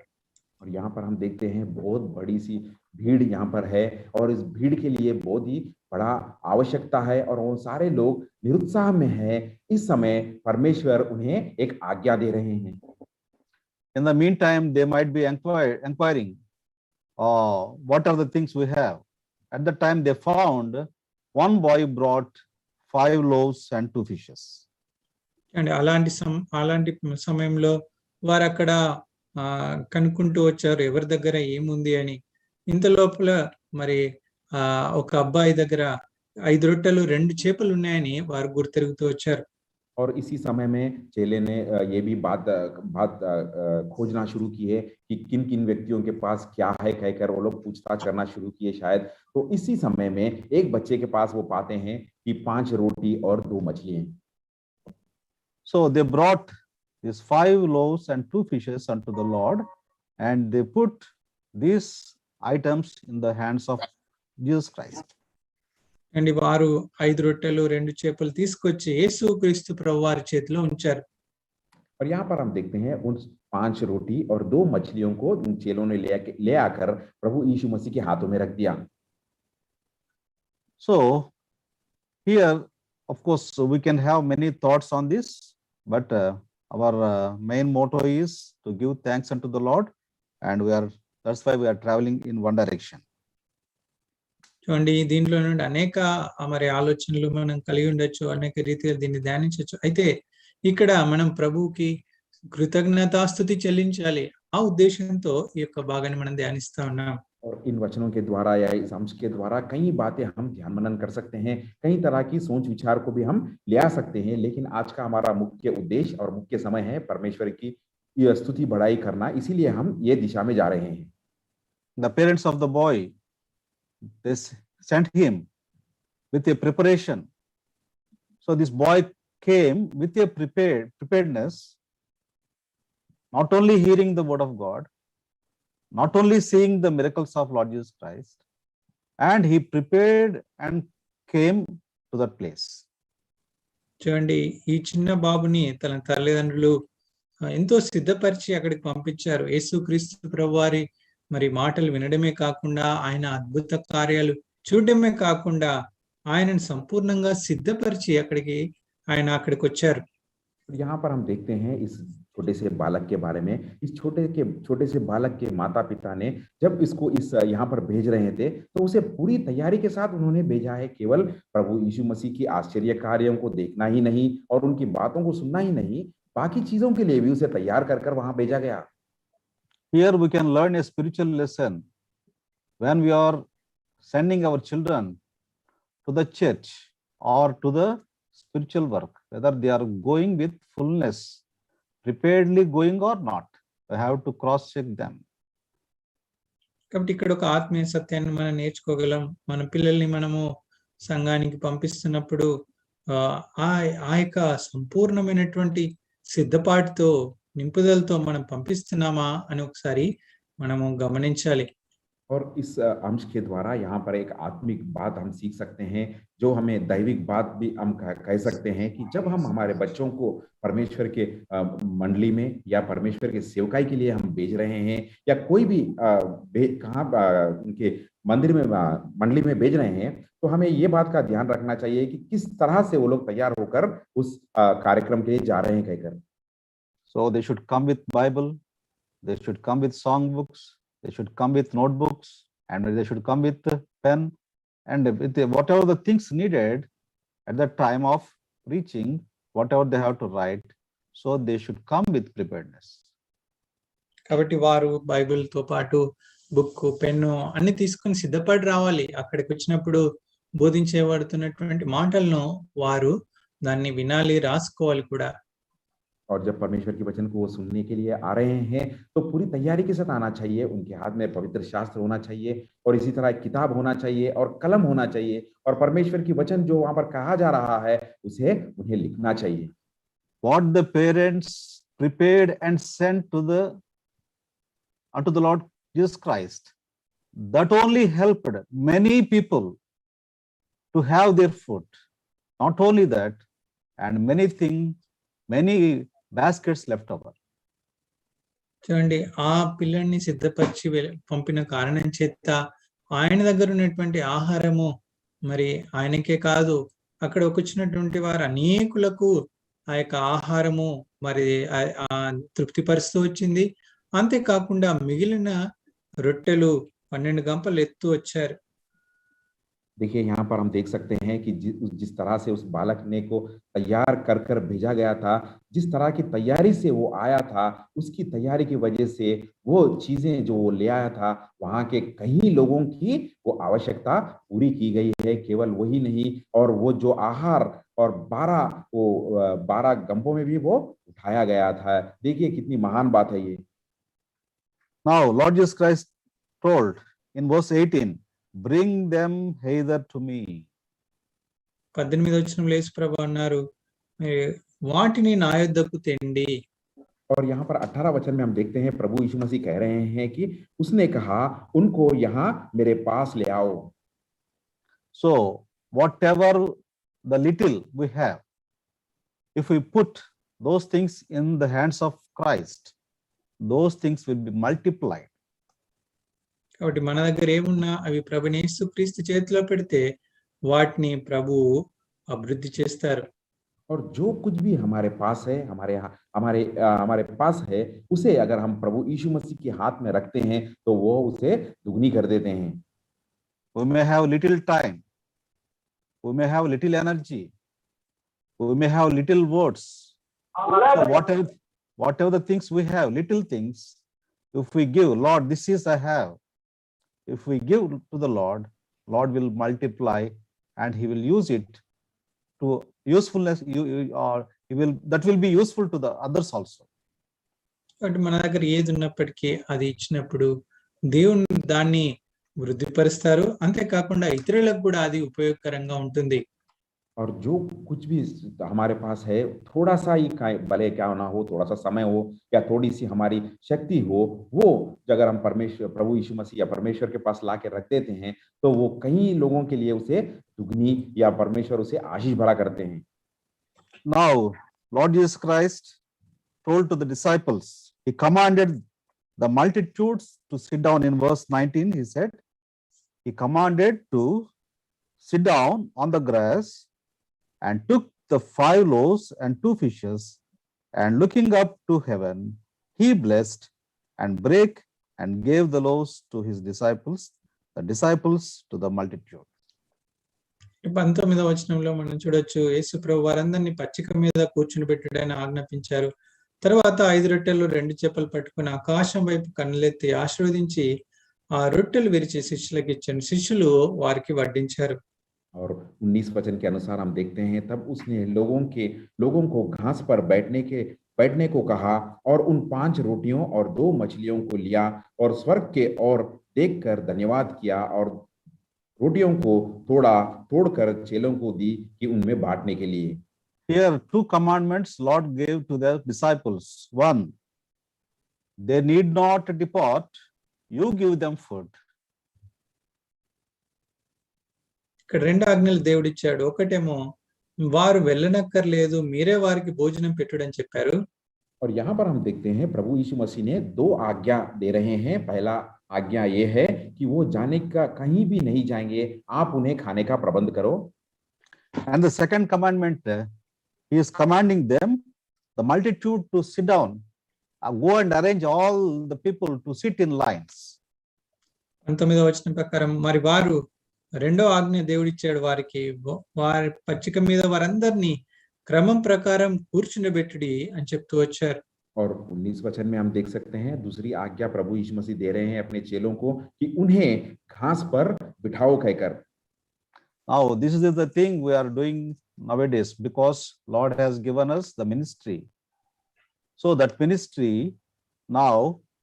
और यहाँ पर हम देखते हैं बहुत बड़ी सी भीड़ यहाँ पर है और इस भीड़ के लिए बहुत ही बड़ा आवश्यकता है और वो सारे लोग निरुत्साह में है। इस समय परमेश्वर उन्हें एक आज्ञा दे रहे हैं। In the meantime, they might be inquiring, what are the things we have? At the time they found one boy brought 5 loaves and 2 fishes. And అలాంటి సమయంలో వారు అక్కడ కనుక్కుంటూ వచ్చారు ఎవరి దగ్గర ఏముంది అని. ఇంత లోపల మరి ఒక అబ్బాయి దగ్గర 5 రొట్టెలు 2 చేపలు ఉన్నాయని వారు గుర్తెరుగుతూ వచ్చారు. और इसी समय में चेले ने ये भी बात खोजना शुरू की है कि किन किन व्यक्तियों के पास क्या है कहकर वो लोग पूछताछ करना शुरू किए शायद। तो इसी समय में एक बच्चे के पास वो पाते हैं कि 5 रोटी और 2 मछलियां। So they brought these 5 loaves and 2 fishes unto the Lord, and they put these items in the hands of Jesus Christ. And వారు 5 రొట్టెలు 2 చేపలు తీసుకొచ్చి యేసుక్రీస్తు ప్రభువారి చేతిలో ఉంచారు. और यहाँ पर हम देखते हैं उन 5 रोटी और 2 मछलियों को उन चेलों ने ले आकर प्रभु यीशु मसीह के हाथों में रख दिया। So here, of course, we can have many thoughts on this, but our main motto is to give thanks unto the Lord, and that's why we are traveling in one direction. చూడండి, దీంట్లో నుండి అనేక మరి ఆలోచనలు మనం కలిగి ఉండొచ్చు, అనేక రీతిగా దీన్ని ధ్యానించవచ్చు. అయితే ఇక్కడ మనం ప్రభువుకి కృతజ్ఞతాస్తుతి చెల్లించాలి, ఆ ఉద్దేశంతో ఈ యొక్క భాగాన్ని మనం ధ్యానిస్తా ఉన్నాం. और इन वचनों के द्वारा या इस अंश के द्वारा कई बातें हम ध्यान मनन कर सकते हैं, कई तरह की सोच विचार को भी हम ले आ सकते हैं। लेकिन आज का हमारा मुख्य उद्देश्य और मुख्य समय है परमेश्वर की स्तुति बढ़ाई करना, इसीलिए हम ये दिशा में जा रहे हैं। The parents of the boy, they sent him with a preparation. So this boy came with a preparedness, not only hearing the word of God, not only seeing the miracles of Lord Jesus Christ, and he prepared and came to that place. చూడండి, ఈ చిన్న బాబుని తన తల్లిదండ్రులు ఎంతో సిద్ధపరిచి అక్కడికి పంపించారు. యేసుక్రీస్తు ప్రభువారి మరి మాటలు వినడమే కాకుండా, ఆయన అద్భుత కార్యాలు చూడడమే కాకుండా, ఆయనను సంపూర్ణంగా సిద్ధపరిచి ఆయన అక్కడికి వచ్చారు. यहाँ पर हम देखते हैं इस छोटे से बालक के बारे में। इस छोटे से बालक के माता पिता ने जब इसको इस यहाँ पर भेज रहे थे तो उसे पूरी तैयारी के साथ उन्होंने भेजा है। केवल प्रभु यीशु मसीह की आश्चर्य कार्यों को देखना ही नहीं और उनकी बातों को सुनना ही नहीं, बाकी चीजों के लिए भी उसे तैयार कर कर वहां भेजा गया। Here we can learn a spiritual lesson when we are sending our children to the church or to the spiritual work, whether they are going with fullness, preparedly going or not. We have to cross check them. కాబట్టి ఇక్కడ ఒక ఆత్మీయ సత్యాన్ని మనం నేర్చుకోగలం. మన పిల్లల్ని మనము సంఘానికి పంపిస్తున్నప్పుడు ఆ యొక్క సంపూర్ణమైనటువంటి సిద్ధపాటుతో నింపుదలతో మనం పంపిస్తున్నామా అని ఒకసారి మనము గమనించాలి. और इस अंश के द्वारा यहाँ पर एक आत्मिक बात हम सीख सकते हैं, जो हमें दैविक बात भी हम कह सकते हैं कि जब हम हमारे बच्चों को परमेश्वर के मंडली में या परमेश्वर के सेवकाई के लिए हम भेज रहे हैं या कोई भी कहाँ उनके मंदिर में मंडली में भेज रहे हैं, तो हमें ये बात का ध्यान रखना चाहिए कि किस तरह से वो लोग तैयार होकर उस कार्यक्रम के लिए जा रहे हैं कहकर। So they should come with Bible, they should come with song books, they should come with notebooks, and they should come with pen and with whatever the things needed at the time of preaching, whatever they have to write. So they should come with preparedness. కాబట్టి వారు Bible తో పాటు book, pen అన్ని తీసుకొని సిద్ధపడి రావాలి. అక్కడికి వచ్చినప్పుడు బోధించబడుతున్నటువంటి మాటలను వారు దాన్ని వినాలి, రాసుకోవాలి కూడా. और जब परमेश्वर के वचन को वो सुनने के लिए आ रहे हैं तो पूरी तैयारी के साथ आना चाहिए। उनके हाथ में पवित्र शास्त्र होना चाहिए और इसी तरह किताब होना चाहिए और कलम होना चाहिए और परमेश्वर की वचन जो वहां पर कहा जा रहा है उसे उन्हें लिखना चाहिए। What the parents prepared and sent unto the Lord Jesus Christ, that only helped many people to have their food. Not only that, and many baskets left over. చూడండి, ఆ పిల్లల్ని సిద్ధపరిచి పంపిన కారణం చేత ఆయన దగ్గర ఉన్నటువంటి ఆహారము మరి ఆయనకే కాదు, అక్కడ వచ్చినటువంటి వారు అనేకులకు ఆ యొక్క ఆహారము మరి తృప్తిపరుస్తూ వచ్చింది. అంతేకాకుండా మిగిలిన రొట్టెలు 12 గంపలు ఎత్తు వచ్చారు. देखिए यहाँ पर हम देख सकते हैं कि जिस तरह से उस बालक ने को तैयार कर कर भेजा गया था, जिस तरह की तैयारी से वो आया था, उसकी तैयारी की वजह से वो चीजें जो वो ले आया था वहां के कई लोगों की वो आवश्यकता पूरी की गई है। केवल वही नहीं, और वो जो आहार और 12 गंपों में भी वो उठाया गया था। देखिए कितनी महान बात है ये। Now Lord Jesus Christ told in verse 18, bring them hither to me. 18వ వచనంలో యేసుప్రభు అన్నారు, వాటిని నా యొద్దకు తెండి. और यहाँ पर 18 वचन में हम देखते हैं प्रभु यीशु मसीह कह रहे हैं कि उसने कहा उनको यहाँ मेरे पास ले आओ। So whatever the little we have, if we put those things in the hands of Christ, those things will be multiplied. కాబట్టి మన దగ్గర ఏమున్నా అవి ప్రభుని యేసుక్రీస్తు చేతిలో పెడితే వాటిని ప్రభువు అభివృద్ధి చేస్తారు. और जो कुछ भी हमारे पास है, हमारे पास है, उसे अगर हम प्रभु यीशु मसीह के हाथ में रखते हैं तो वो उसे दुगनी कर देते हैं। We may have little time, we may have little energy, we may have little words. So whatever the things we have, little things, if we give, Lord, this is I have. If we give to the Lord, Lord will multiply and He will use it to usefulness, or that will be useful to the others also. కాబట్టి మన దగ్గర ఏది ఉన్నప్పటికీ అది ఇచ్చినప్పుడు దేవుని దాన్ని వృద్ధిపరుస్తారు, అంతేకాకుండా ఇతరులకు కూడా అది ఉపయోగకరంగా ఉంటుంది. और जो कुछ भी हमारे पास है, थोड़ा सा ही भले क्या ना हो, थोड़ा सा समय हो या थोड़ी सी हमारी शक्ति हो, वो अगर हम प्रभु यीशु मसीह या परमेश्वर के पास ला के रख देते हैं तो वो कई लोगों के लिए उसे दुगनी या परमेश्वर उसे आशीष भरा करते हैं। Now Lord Jesus Christ told to the disciples, He commanded the multitudes to sit down. In verse 19 He said, He commanded to sit down on the grass and took the 5 loaves and 2 fishes And looking up to heaven, he blessed and brake and gave the loaves to his disciples, the disciples to the multitude. 19వ వచనంలో మనం చూడొచ్చు, యేసు ప్రభు వారందరినీ పచ్చిక మీద కూర్చుని పెట్టుడని ఆజ్ఞాపించారు. తర్వాత 5 రొట్టెలు 2 చేపలు పట్టుకుని ఆకాశం వైపు కన్నులెత్తి ఆశీర్వదించి ఆ రొట్టెలు విరిచి శిష్యులకు ఇచ్చాను. శిష్యులు వారికి వడ్డించారు. और 19 वचन के अनुसार हम देखते हैं, तब उसने लोगों को घास पर बैठने को कहा और उन 5 रोटियों और 2 मछलियों को लिया और स्वर्ग के ओर देखकर धन्यवाद किया और रोटियों को तोड़कर चेलों को दी कि उनमें बांटने के लिए. Here 2 commandments Lord gave to the disciples. One, they need not depart, you give them food. ఇక్కడ 2 ఆజ్ఞలు దేవుడిచ్చాడు. ఒకటేమో వారు వెళ్ళనక్కర్లేదు, మీరే వారికి భోజనం పెట్టుడని చెప్పారు. और यहाँ पर हम देखते हैं प्रभु यीशु मसीह ने 2 आज्ञा दे रहे हैं. पहला आज्ञा ये है कि वो जाने का कहीं भी नहीं जाएंगे, आप उन्हें खाने का प्रबंध करो. And the second commandment, he is commanding them, the multitude, to sit down, go and arrange all the people to sit in lines. 19వ వచనం ప్రకారం మరి వారు రెండో ఆజ్ఞ దేవుడిచ్చాడు వారికి, వారి పచ్చిక మీద వారందరినీ క్రమం ప్రకారం కూర్చుండబెట్టుడి అని చెప్తూ వచ్చారు. और 19 वचन में हम देख सकते हैं दूसरी आज्ञा प्रभु यीशु मसीह दे रहे हैं अपने चेलों को कि उन्हें घास पर बिठाओ कहकर. Now this is the thing we are doing nowadays because Lord has given us the ministry. So that ministry, now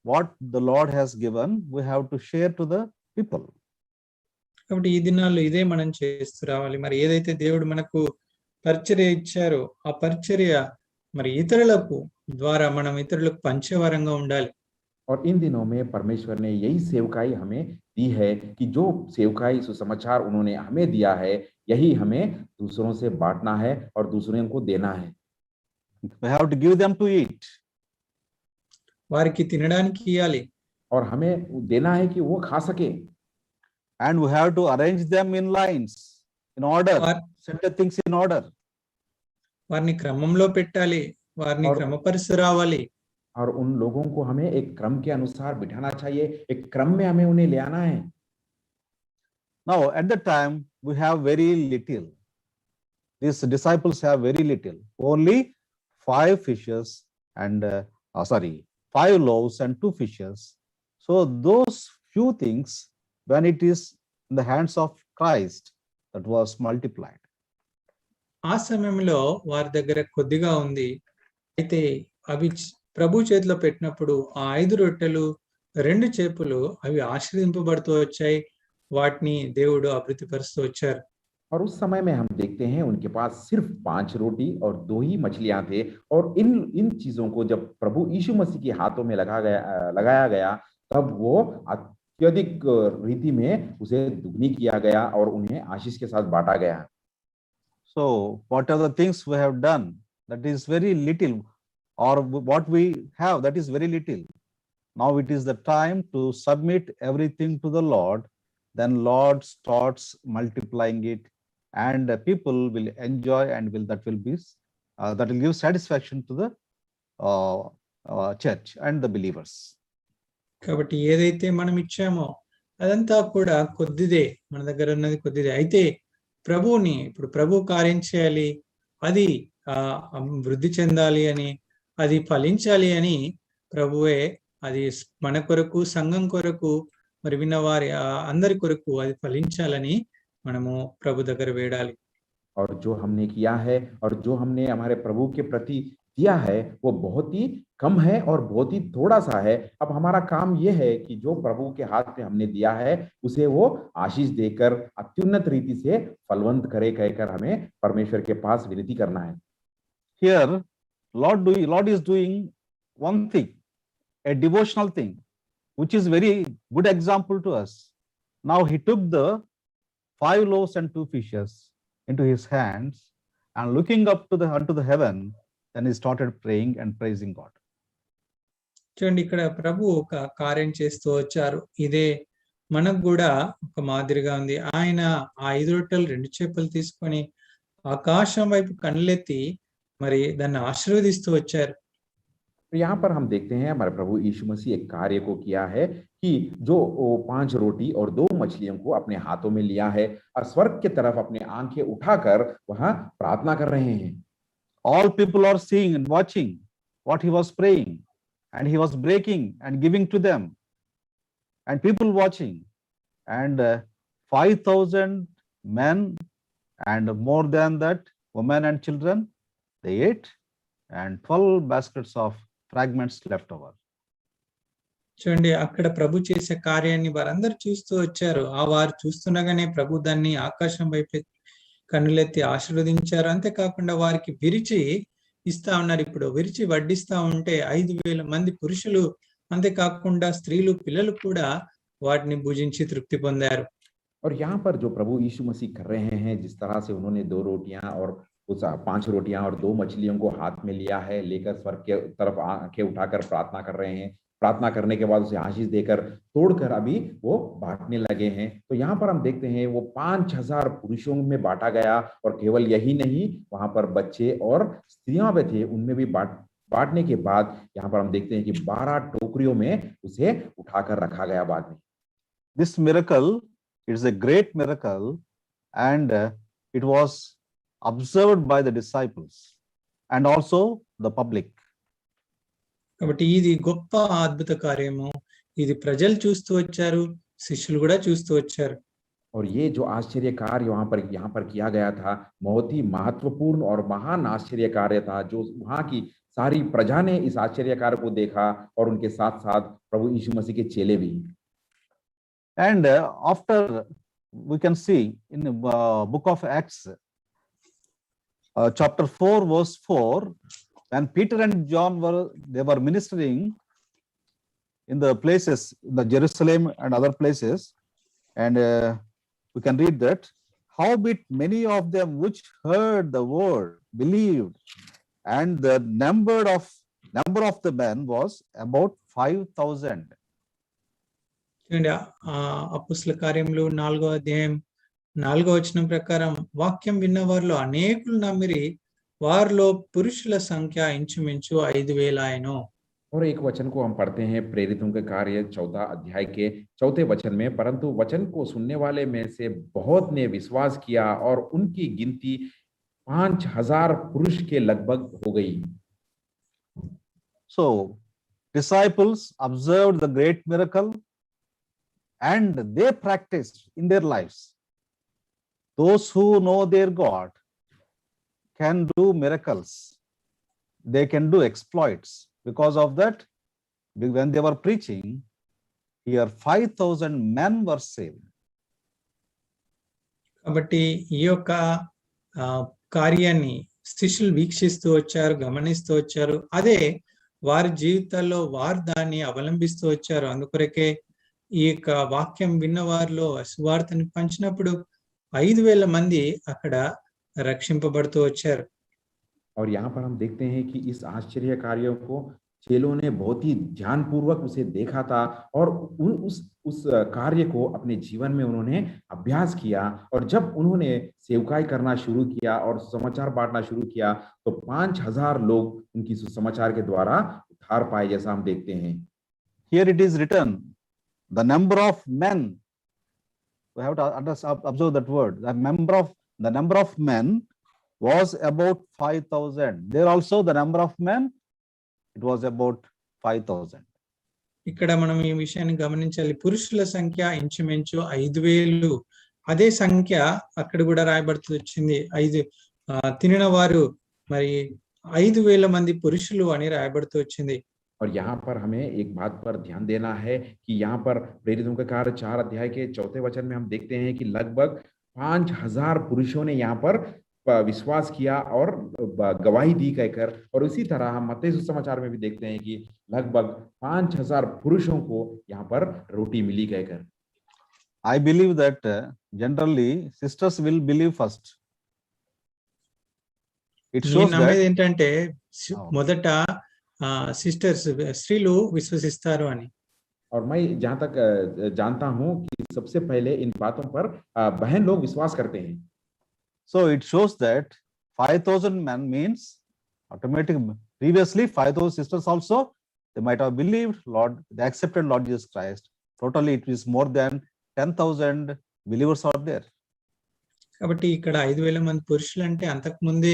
what the Lord has given, we have to share to the people. కాబట్టి ఈ దినాల్లో ఇదే మనం చేస్తూ రావాలి. మరి ఏదైతే దేవుడు మనకు పరిచర్య ఇచ్చారో ఆ పరిచర్య మరి ఇతరులకు ద్వారా మనం ఇతరులకు పంచేవారంగా ఉండాలి. और इन दिनों में परमेश्वर ने यही सेवकाई हमें दी है कि जो सेवकाई सुसमाचार उन्होंने हमें दिया है, यही हमें दूसरों से बांटना है और दूसरों को देना है. We have to give them to eat. వారికి తినడానికి ఇవ్వాలి. और हमें देना है कि वो खा सके. And we have to arrange them in lines, in order, set the things in order. వారిని క్రమంలో పెట్టాలి, వారిని క్రమపరిచి రావాలి. और उन लोगों को हमें एक क्रम के अनुसार बिठाना चाहिए, एक क्रम में हमें उन्हें ले आना है. Now at the time we have very little. These disciples have very little, only 5 fishes and 5 loaves and 2 fishes. So those few things, when it is in the hands of Christ, that was multiplied. ఆ సమయంలో వారి దగ్గర కొద్దిగా ఉంది, అయితే అవి ప్రభు చేతిలో పెట్టినప్పుడు ఆ 5 రొట్టెలు 2 చేపలు అవి ఆశీర్వదింపబడుతూ వచ్చాయి, వాటిని దేవుడు అభివృద్ధిపరుస్తూ వచ్చారు. और उस समय में हम देखते हैं उनके पास सिर्फ 5 रोटी और 2 ही मछलियां थे. और इन चीजों को जब प्रभु यीशु मसीह के हाथों में लगाया गया तब वो अत्यधिक रीति में उसे दुगनी किया गया और उन्हें आशीष के साथ बांटा गया. So what are the things we have done? That is very little, or what we have, that is very little. Now it is the time to submit everything to the Lord. Then Lord starts multiplying it, and people will enjoy and that will give satisfaction to the church and the believers. కాబట్టి ఏదైతే మనం ఇచ్చామో అదంతా కూడా కొద్దిదే, మన దగ్గర ఉన్నది కొద్దిదే. అయితే ప్రభువుని ఇప్పుడు ప్రభు కార్యం చేయాలి, అది వృద్ధి చెందాలి అని, అది ఫలించాలి అని ప్రభువే అది మన కొరకు, సంఘం కొరకు, మరి విన్నవారి అందరి కొరకు అది ఫలించాలని మనము ప్రభు దగ్గర వేడాలి. और जो हमने किया है और जो हमने हमारे प्रभु के प्रति दिया है वो बहुत ही कम है और बहुत ही थोड़ा सा है. अब हमारा काम ये है कि जो प्रभु के हाथ में हमने दिया है उसे वो आशीष देकर अत्युन्नत रीति से फलवंत करे कहकर हमें परमेश्वर के पास विनती करना है. Here Lord is doing one thing, a devotional thing, which is very good example to us. Now he took the 5 loaves and 2 fishes into his hands and looking up unto the heaven, then he started praying and praising God. చూడండి, ఇక్కడ ప్రభు ఒక కార్యం చేస్తూ వచ్చారు. ఇదే మనకు కూడా ఒక మాదిరిగా ఉంది. ఆయన ఆ 5 రొట్టెలు 2 చేపలు తీసుకొని ఆకాశం వైపు కన్నులెత్తి మరి దాన్ని ఆశీర్వదిస్తూ వచ్చారు. तो यहाँ पर हम देखते हैं हमारे प्रभु यीशु मसीह एक कार्य को किया है कि जो वो 5 रोटी और 2 मछलियों को अपने हाथों में लिया है और स्वर्ग की तरफ अपनी आंखें उठाकर वहां प्रार्थना कर रहे हैं। All people are seeing and watching what he was praying, and he was breaking and giving to them, and people watching, and 5,000 men and more than that women and children, they ate, and 12 baskets of fragments left over. చూడండి, అక్కడ ప్రభు చేసే కార్యాన్ని వారందరూ చూస్తూ వచ్చారు. వారు చూస్తుండగానే ప్రభు దాన్ని ఆకాశం వైపు కన్నులెత్తి ఆశీర్వదించారు. అంతేకాకుండా వారికి విరిచి ఇస్తా ఉన్నారు. ఇప్పుడు విరిచి వడ్డిస్తా ఉంటే 5,000 మంది పురుషులు, అంతేకాకుండా స్త్రీలు, పిల్లలు కూడా వాటిని భుజించి తృప్తి పొందారు. और यहाँ पर जो प्रभु यीशु मसीह कर रहे हैं, जिस तरह से उन्होंने 2 रोटियां और उस 5 रोटियां और 2 मछलियों को हाथ में लिया है, लेकर स्वर्ग के तरफ आंखें उठाकर प्रार्थना कर रहे हैं। प्रार्थना करने के बाद उसे आशीष देकर तोड़कर अभी वो बांटने लगे हैं। तो यहाँ पर हम देखते हैं वो 5,000 पुरुषों में बांटा गया, और केवल यही नहीं, वहां पर बच्चे और स्त्रियां भी थे, उनमें भी बांटने के बाद यहाँ पर हम देखते हैं कि 12 टोकरियों में उसे उठाकर रखा गया बाद में। This miracle is a great miracle, and it was observed by the disciples and also the public. కాబట్టి ఇది గొప్ప అద్భుత కార్యము. ఇది ప్రజలు చూస్తూ వచ్చారు, శిష్యులు కూడా చూస్తూ వచ్చారు. और ये जो आश्चर्य कार्य यहाँ पर किया गया था, बहुत ही महत्वपूर्ण और महान आश्चर्य कार्य था, जो वहां की सारी प्रजा ने इस आश्चर्य कार्य को देखा, और उनके साथ साथ प्रभु यीशु मसीह के चेले भी। And after we can see in the book of Acts, chapter 4 verse 4, when Peter and John were ministering in the places, in the Jerusalem and other places, and we can read that, howbeit many of them which heard the word believed, and the number of the men was about 5,000. చూడండి, అపొస్తలుల కార్యములు 4వ అధ్యాయం 4వ వచనం ప్రకారం, వాక్యం విన్న వారిలో అనేకులు నమ్మిరి, వారిలో పురుషుల సంఖ్య ఇంచుమించు 5,000 ఆయను. और एक वचन को हम पढ़ते हैं प्रेरितों के कार्य 4 अध्याय के 4 वचन में, परंतु वचन को सुनने वाले में से बहुत ने विश्वास किया, और उनकी गिनती 5,000 पुरुष के लगभग हो गई। So disciples observed the great miracle, and they practiced in their lives. Those who know their God can do miracles, they can do exploits. Because of that, when they were preaching here, 5,000 men were saved. కాబట్టి ఈ యొక్క కార్యాన్ని శిష్యులు వీక్షిస్తూ వచ్చారు, గమనిస్తూ వచ్చారు. అదే వారి జీవితాల్లో వారు దాన్ని అవలంబిస్తూ వచ్చారు. అందుకొరకే ఈ యొక్క వాక్యం విన్న వారిలో సువార్తని పంచినప్పుడు 5,000 మంది అక్కడ రక్షింపబడుతూ వచ్చారు. और यहाँ पर हम देखते हैं कि इस आश्चर्य कार्यों को चेलों ने बहुत ही ध्यानपूर्वक उसे देखा था, और उस कार्य को अपने जीवन में उन्होंने अभ्यास किया, और जब उन्होंने सेवकाई करना शुरू किया और सुसमाचार बांटना शुरू किया, तो 5,000 लोग उनकी सुसमाचार के द्वारा उद्धार पाए, जैसा हम देखते हैं। Here it is written, the number of men, we have to observe that word, the number of men was about 5,000. There also the number of men, it was about 5,000. ఇక్కడ మనం ఈ విషయాన్ని గమనించాలి. పురుషుల సంఖ్య ఇంచుమించు 5,000. అదే సంఖ్య అక్కడ కూడా రాయబడుతూ వచ్చింది. తినిన వారు మరి 5,000 మంది పురుషులు అని రాయబడుతూ వచ్చింది. और यहाँ पर हमें एक बात पर ध्यान देना है कि यहाँ पर प्रेरितों के कार्य 4 अध्याय के 4 वचन में हम देखते हैं कि लगभग 5,000 पुरुषों ने यहाँ पर विश्वास किया और गवाही दी कहकर, और उसी तरह हम मत्ती सुसमाचार में भी देखते हैं कि लगभग 5,000 पुरुषों को यहाँ पर रोटी मिली कहकर। I believe that generally sisters will believe first. It shows that ఏంటంటే మొదట సిస్టర్స్, స్త్రీలు విశ్వసిస్తారు అని. और मैं जहाँ तक जानता हूँ कि सबसे पहले इन बातों पर बहन लोग विश्वास करते हैं। So it shows that 5,000 men means Automatic. Previously, 5,000 sisters also, they might have believed Lord, they accepted Lord Jesus Christ. Totally, it is more than 10,000 believers out there. కాబట్టి ఇక్కడ 5,000 మంది పురుషులు అంటే అంతకు ముందే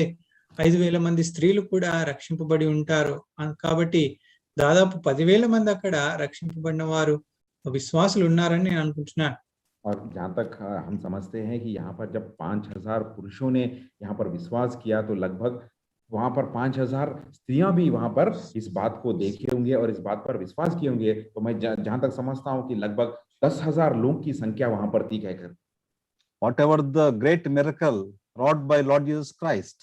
5,000 మంది స్త్రీలు కూడా రక్షింపబడి ఉంటారు. కాబట్టి దాదాపు 10,000 మంది అక్కడ రక్షింపబడిన వారు విశ్వాసులు ఉన్నారని నేను అనుకుంటున్నాను. और जहाँ तक हम समझते हैं कि यहाँ पर जब 5,000 पुरुषों ने यहाँ पर विश्वास किया तो लगभग वहाँ पर 5,000 स्त्रियां भी वहाँ पर इस बात को देखे होंगे और इस बात पर विश्वास किए होंगे. तो मैं जहाँ तक समझता हूँ कि लगभग 10,000 लोगों की संख्या वहाँ पर थी कहकर. Whatever the great miracle wrought by Lord Jesus Christ,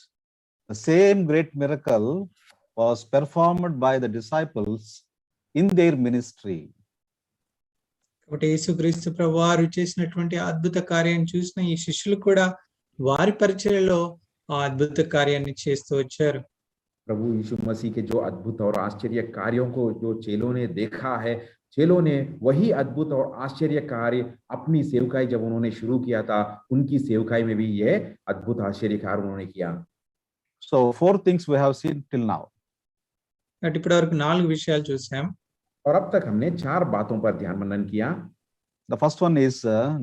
the same great miracle was performed by the disciples in their ministry. కాబట్టి యేసుక్రీస్తు ప్రభువారు చేసినటువంటి అద్భుత కార్యాన్ని చూసిన ఈ శిష్యులు కూడా వారి పరిచర్యలో ఆ అద్భుత కార్యాన్ని చేస్తూ వచ్చారు. प्रभु यीशु मसीह के जो अद्भुत और आश्चर्य कार्यों को जो चेलों ने देखा है, चेलों ने वही अद्भुत और आश्चर्य कार्य अपनी सेवकाई जब उन्होंने शुरू किया था, उनकी सेवकाई में भी यह अद्भुत आश्चर्य कार्य उन्होंने किया. So 4 things we have seen till now. కాబట్టి ఇప్పటి వరకు 4 విషయాలు చూసాం. और अब तक हमने 4 बातों पर ध्यान मनन किया. The first one is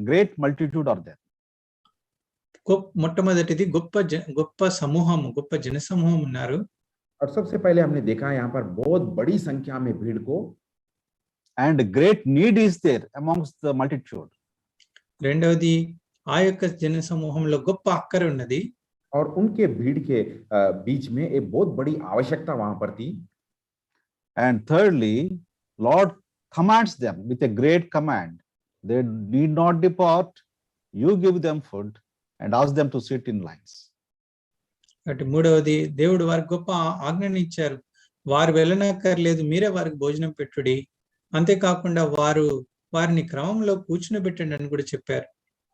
great multitude are there. మొట్టమొదటిది గొప్ప సమూహం, గొప్ప జనసమూహం ఉన్నారు. और सबसे पहले हमने देखा यहाँ पर बहुत बड़ी संख्या में भीड़ को. And great need is there amongst the multitude. రెండవది ఆ యొక్క జనసమూహంలో గొప్ప అక్కర ఉన్నది. और उनके भीड़ के बीच में एक बहुत बड़ी आवश्यकता वहां पर थी. And thirdly, Lord commands them with a great command. They need not depart. You give them food and ask them to sit in lines. కాబట్టి మూడవది దేవుడు వారికి గొప్ప ఆజ్ఞని ఇచ్చారు. వారు వెళ్ళనక్కర్లేదు, మీరే వారికి భోజనం పెట్టుడి. అంతేకాకుండా వారిని క్రమంలో కూర్చునిబెట్టండి అని కూడా చెప్పారు.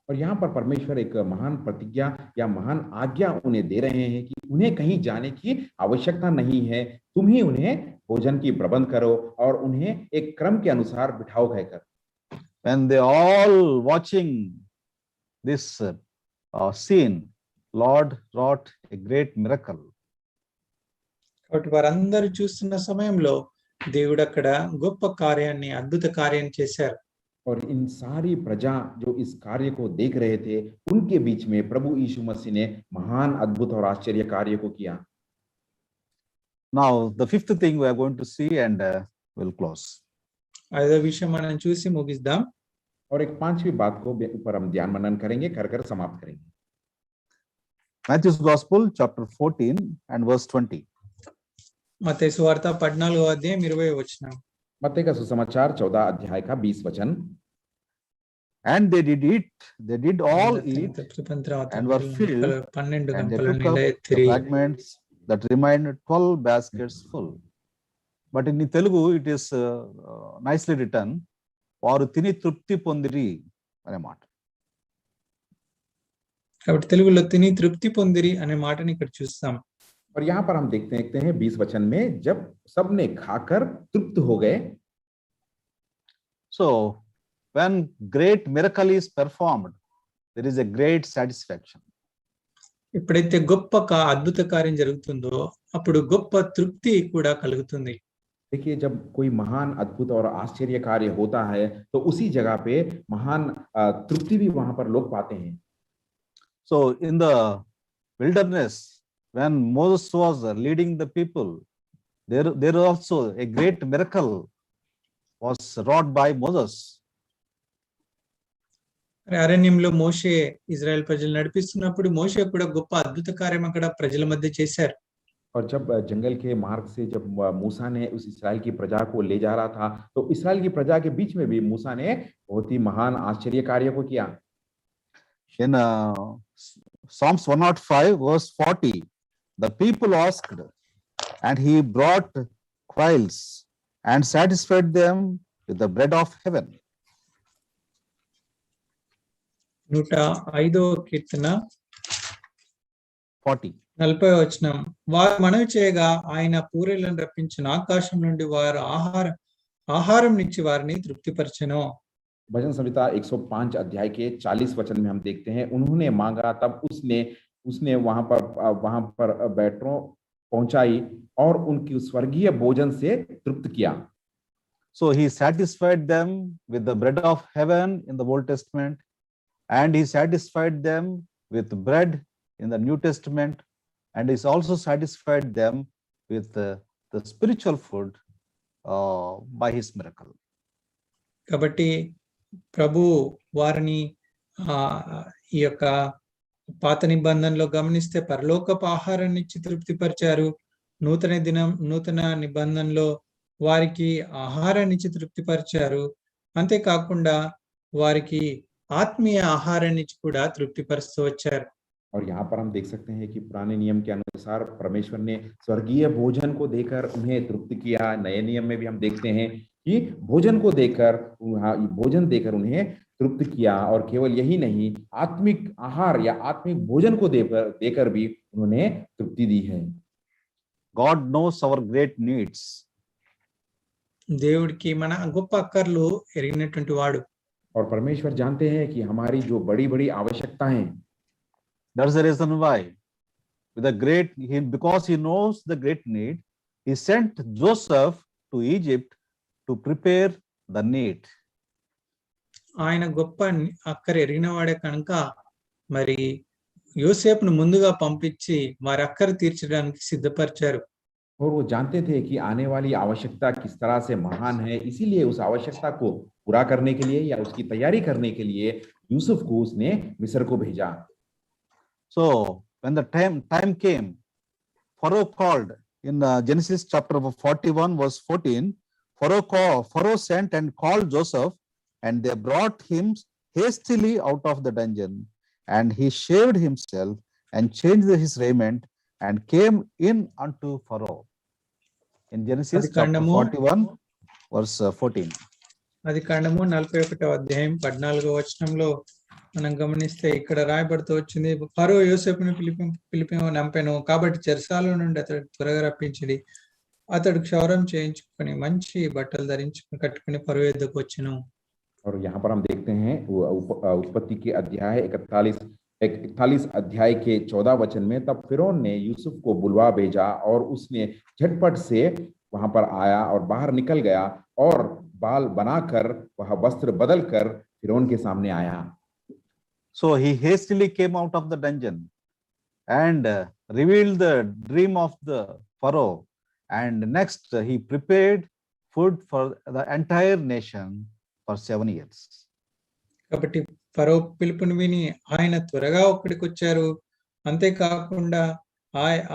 और यहाँ पर परमेश्वर एक महान प्रतिज्ञा या महान आज्ञा उन्हें दे रहे हैं कि उन्हें कहीं जाने की आवश्यकता नहीं है, तुम ही उन्हें भोजन की प्रबंध करो और उन्हें एक क्रम के अनुसार बिठाओ कहकर. When they all watching this scene, Lord wrought a great miracle. కాబట్టి వారందరూ చూస్తున్న సమయంలో దేవుడు అక్కడ గొప్ప కార్యాన్ని, అద్భుత కార్యాన్ని చేశారు. और इन सारी प्रजा जो इस कार्य को देख रहे थे, उनके बीच में प्रभु यीशु मसीह ने महान अद्भुत और आश्चर्य कार्य को किया. Now the fifth thing we are going to see and we'll close. ఐదో విషయం మనం చూసి ముగిద్దాం. और एक 5वीं बात को ऊपर हम ध्यान मनन करेंगे, कर समाप्त करेंगे. Matthew's Gospel chapter 14 and verse 20. మత్తయి సువార్త 14వ అధ్యాయం 20వ వచనం. मत्ती का सुसमाचार 14 अध्याय का 20 वचन. And they did all eat and were filled, 12 and they Gampala took నిండా up the ఎత్తిరి. fragments that remained 12 baskets full. But in Telugu it is nicely written, వారు తిని తృప్తి పొందిరి అనే మాట. కాబట్టి తెలుగులో తిని తృప్తి పొందిరి అనే మాటని ఇక్కడ చూస్తాం. और यहाँ पर हम देखते हैं 20 वचन में, जब सबने खाकर तृप्त हो गए. So when great miracle is performed, there is a great satisfaction. ఎప్పుడైతే గొప్ప అద్భుత కార్యం జరుగుతుందో అప్పుడు గొప్ప తృప్తి కూడా కలుగుతుంది. देखिए, जब कोई महान अद्भुत और आश्चर्य कार्य होता है तो उसी जगह पे महान तृप्ति भी वहां पर लोग पाते हैं. So in the wilderness, when Moses was leading the people, there also a great miracle was wrought by Moses. అరణ్యంలో మోషే ఇజ్రాయెల్ ప్రజలు నడిపిస్తున్నప్పుడు మోషే కూడా గొప్ప అద్భుత కార్యం అక్కడ ప్రజల మధ్య చేశారు. और जब जंगल के मार्ग से जब मूसा ने उस इस्राएल की प्रजा को ले जा रहा था, तो इस्राएल की प्रजा के बीच में भी मूसा ने बहुत ही महान आश्चर्य कार्य को किया. In Psalms 105 verse 40, the people asked, and he brought quails and satisfied them with the bread of heaven. 105వ కీర్తన 40. 40వ వచనం. వారు మనవి చేయగా ఆయన పూరేలను రప్పించిన, ఆకాశం నుండి వారు ఆహారం నుంచి వారిని తృప్తిపరచెను. भजन संहिता 105 अध्याय के 40 वचन में हम देखते हैं, उन्होंने मांगा तब उसने वहां पर पहुंचाई और उनकी स्वर्गीय भोजन से तृप्त किया। So he satisfied them with the bread of heaven in the Old Testament, and he satisfied them with bread in the New Testament, and he's also satisfied them with the spiritual food by his miracle. కాబట్టి ప్రభు వారిని ఈ యొక్క పాత నిబంధనలో గమనిస్తే పరలోకపు ఆహారాన్ని ఇచ్చి తృప్తిపరిచారు. నూతన నిబంధనలో వారికి ఆహారాన్ని ఇచ్చి తృప్తిపరిచారు. అంతేకాకుండా వారికి ఆత్మీయ ఆహారాన్ని ఇచ్చి కూడా తృప్తిపరుస్తూ వచ్చారు. और यहाँ पर हम देख सकते हैं कि पुराने नियम के अनुसार परमेश्वर ने स्वर्गीय भोजन को देकर उन्हें तृप्त किया। नए नियम में भी हम देखते हैं कि भोजन देकर उन्हें तृप्त किया। और केवल यही नहीं, आत्मिक आहार या आत्मिक भोजन को देकर भी उन्होंने तृप्ति दी है। God knows our great needs. దేవుడికి మన గొప్ప అక్కర్లు ఎరిగినటువంటి వాడు. और परमेश्वर जानते हैं कि हमारी जो बड़ी-बड़ी आवश्यकताएं, That's the reason why, because he knows the great need, he sent Joseph to Egypt to prepare the need. ఆయన గొప్ప అక్కర ఎరిగిన వాడే కనుక మరి యోసేపును ముందుగా పంపించి వారి అక్కర తీర్చడానికి సిద్ధపరిచారు. और वो जानते थे कि आने वाली आवश्यकता किस तरह से महान है, इसीलिए उस आवश्यकता को पूरा करने के लिए या उसकी तैयारी करने के लिए यूसुफ को उसने मिस्र को भेजा। So when the time came, Pharaoh called in Genesis chapter 41 verse 14, Pharaoh sent and called Joseph, and they brought him hastily out of the dungeon, and he shaved himself and changed his raiment and came in unto Pharaoh. In Genesis chapter 41 verse 14. అది కాండము 41వ అధ్యాయం 14వ వచనంలో మనం గమనిస్తే ఇక్కడ రాయబడుతూ వచ్చింది, ఫరో యోసేపును పిలిపి నంపెను, కాబట్టి చెరసాల నుండి అతడు త్వరగా రప్పించింది. అతడు క్షౌరం చేయించుకొని మంచి బట్టలు కట్టుకుని ఫరో యొద్దకు వచ్చెను. और यहाँ पर हम देखते हैं उत्पत्ति के अध्याय 41 अध्याय के 14 वचन में, तब फिरौन ने यूसुफ को बुलवा भेजा और उसने झटपट से वहां पर आया और बाहर निकल गया और बाल बनाकर वह वस्त्र बदल कर फिरौन के सामने आया। So he hastily came out of the dungeon and revealed the dream of the Pharaoh, and next he prepared food for the entire nation for 7 years. కాబట్టి ఫరో పిలుపుని విని ఆయన త్వరగా అక్కడికి వచ్చారు. అంతేకాకుండా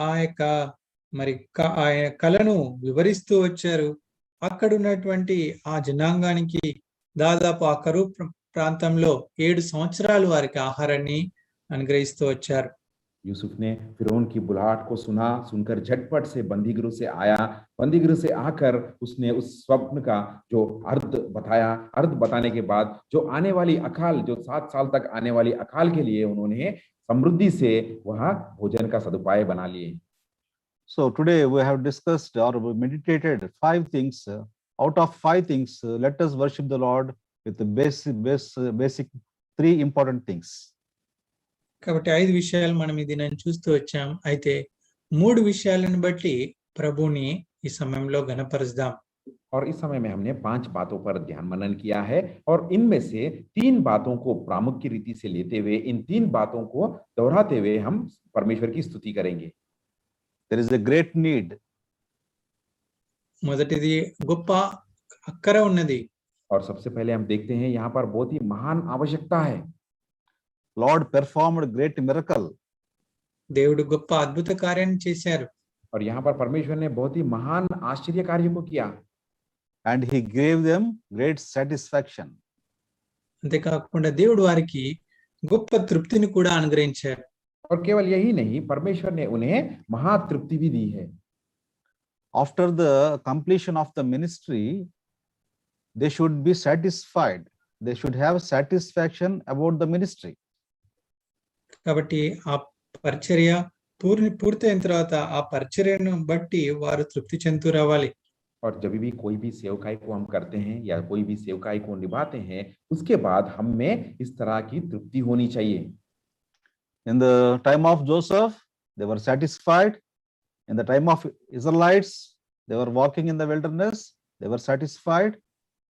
ఆ యొక్క మరి ఆయన కళను వివరిస్తూ వచ్చారు. అక్కడ ఉన్నటువంటి ఆ జనాంగానికి దాదాపు ఆ కరువు ప్రాంతంలో 7 సంవత్సరాలు వారికి ఆహారాన్ని అనుగ్రహిస్తూ వచ్చారు. यूसुफ ने फिरौन की बुलाहट को सुनकर झटपट से बंदीगृह से आया। बंदीगृह से आकर उसने उस स्वप्न का जो अर्थ बताया। अर्थ बताने के बाद जो आने वाली अकाल, जो 7 साल तक आने वाली अकाल के लिए उन्होंने समृद्धि से वह भोजन का सदुपाय बना लिए। So today we have discussed or meditated 5 things. Out of 5 things, let us worship the Lord with the basic 3 important things. కాబట్టి 5 విషయాలు మనం ఈ దినాన్ని చూస్తూ వచ్చాం. అయితే 3 విషయాలను బట్టి ప్రభుని ఈ సమయంలో ఘనపరుద్దాం. और इस समय में हमने 5 बातों पर ध्यान मनन किया है और इनमें से 3 बातों को प्रामुख्य रीति से लेते हुए, इन 3 बातों को दोहराते हुए हम परमेश्वर की स्तुति करेंगे। There is a great need. మొదటిది గొప్ప అక్కర ఉన్నది. और सबसे पहले हम देखते हैं यहाँ पर बहुत ही महान आवश्यकता है। Lord performed great miracle. దేవుడు గొప్ప అద్భుత కార్యాన్ని చేశారు. और यहाँ पर परमेश्वर ने बहुत ही महान आश्चर्य कार्य को किया। And he gave them great satisfaction. అంతేకాకుండా దేవుడు వారికి గొప్ప తృప్తిని కూడా అనుగ్రహించారు. और केवल यही नहीं, परमेश्वर ने उन्हें महातृप्ति भी दी है। After the completion of the ministry, they should be satisfied. They should have satisfaction about the ministry. కాబట్టి ఆ పరిచర్య పూర్తయిన తర్వాత ఆ పరిచర్యను బట్టి వారు తృప్తి చెందుతూ రావాలి. और जब भी कोई भी सेवकाई को हम करते हैं या कोई भी सेवकाई को निभाते हैं, उसके बाद हम में इस तरह की तृप्ति होनी चाहिए। In the time of Joseph, they were satisfied. In the time of Israelites, they were walking in the wilderness, they were satisfied.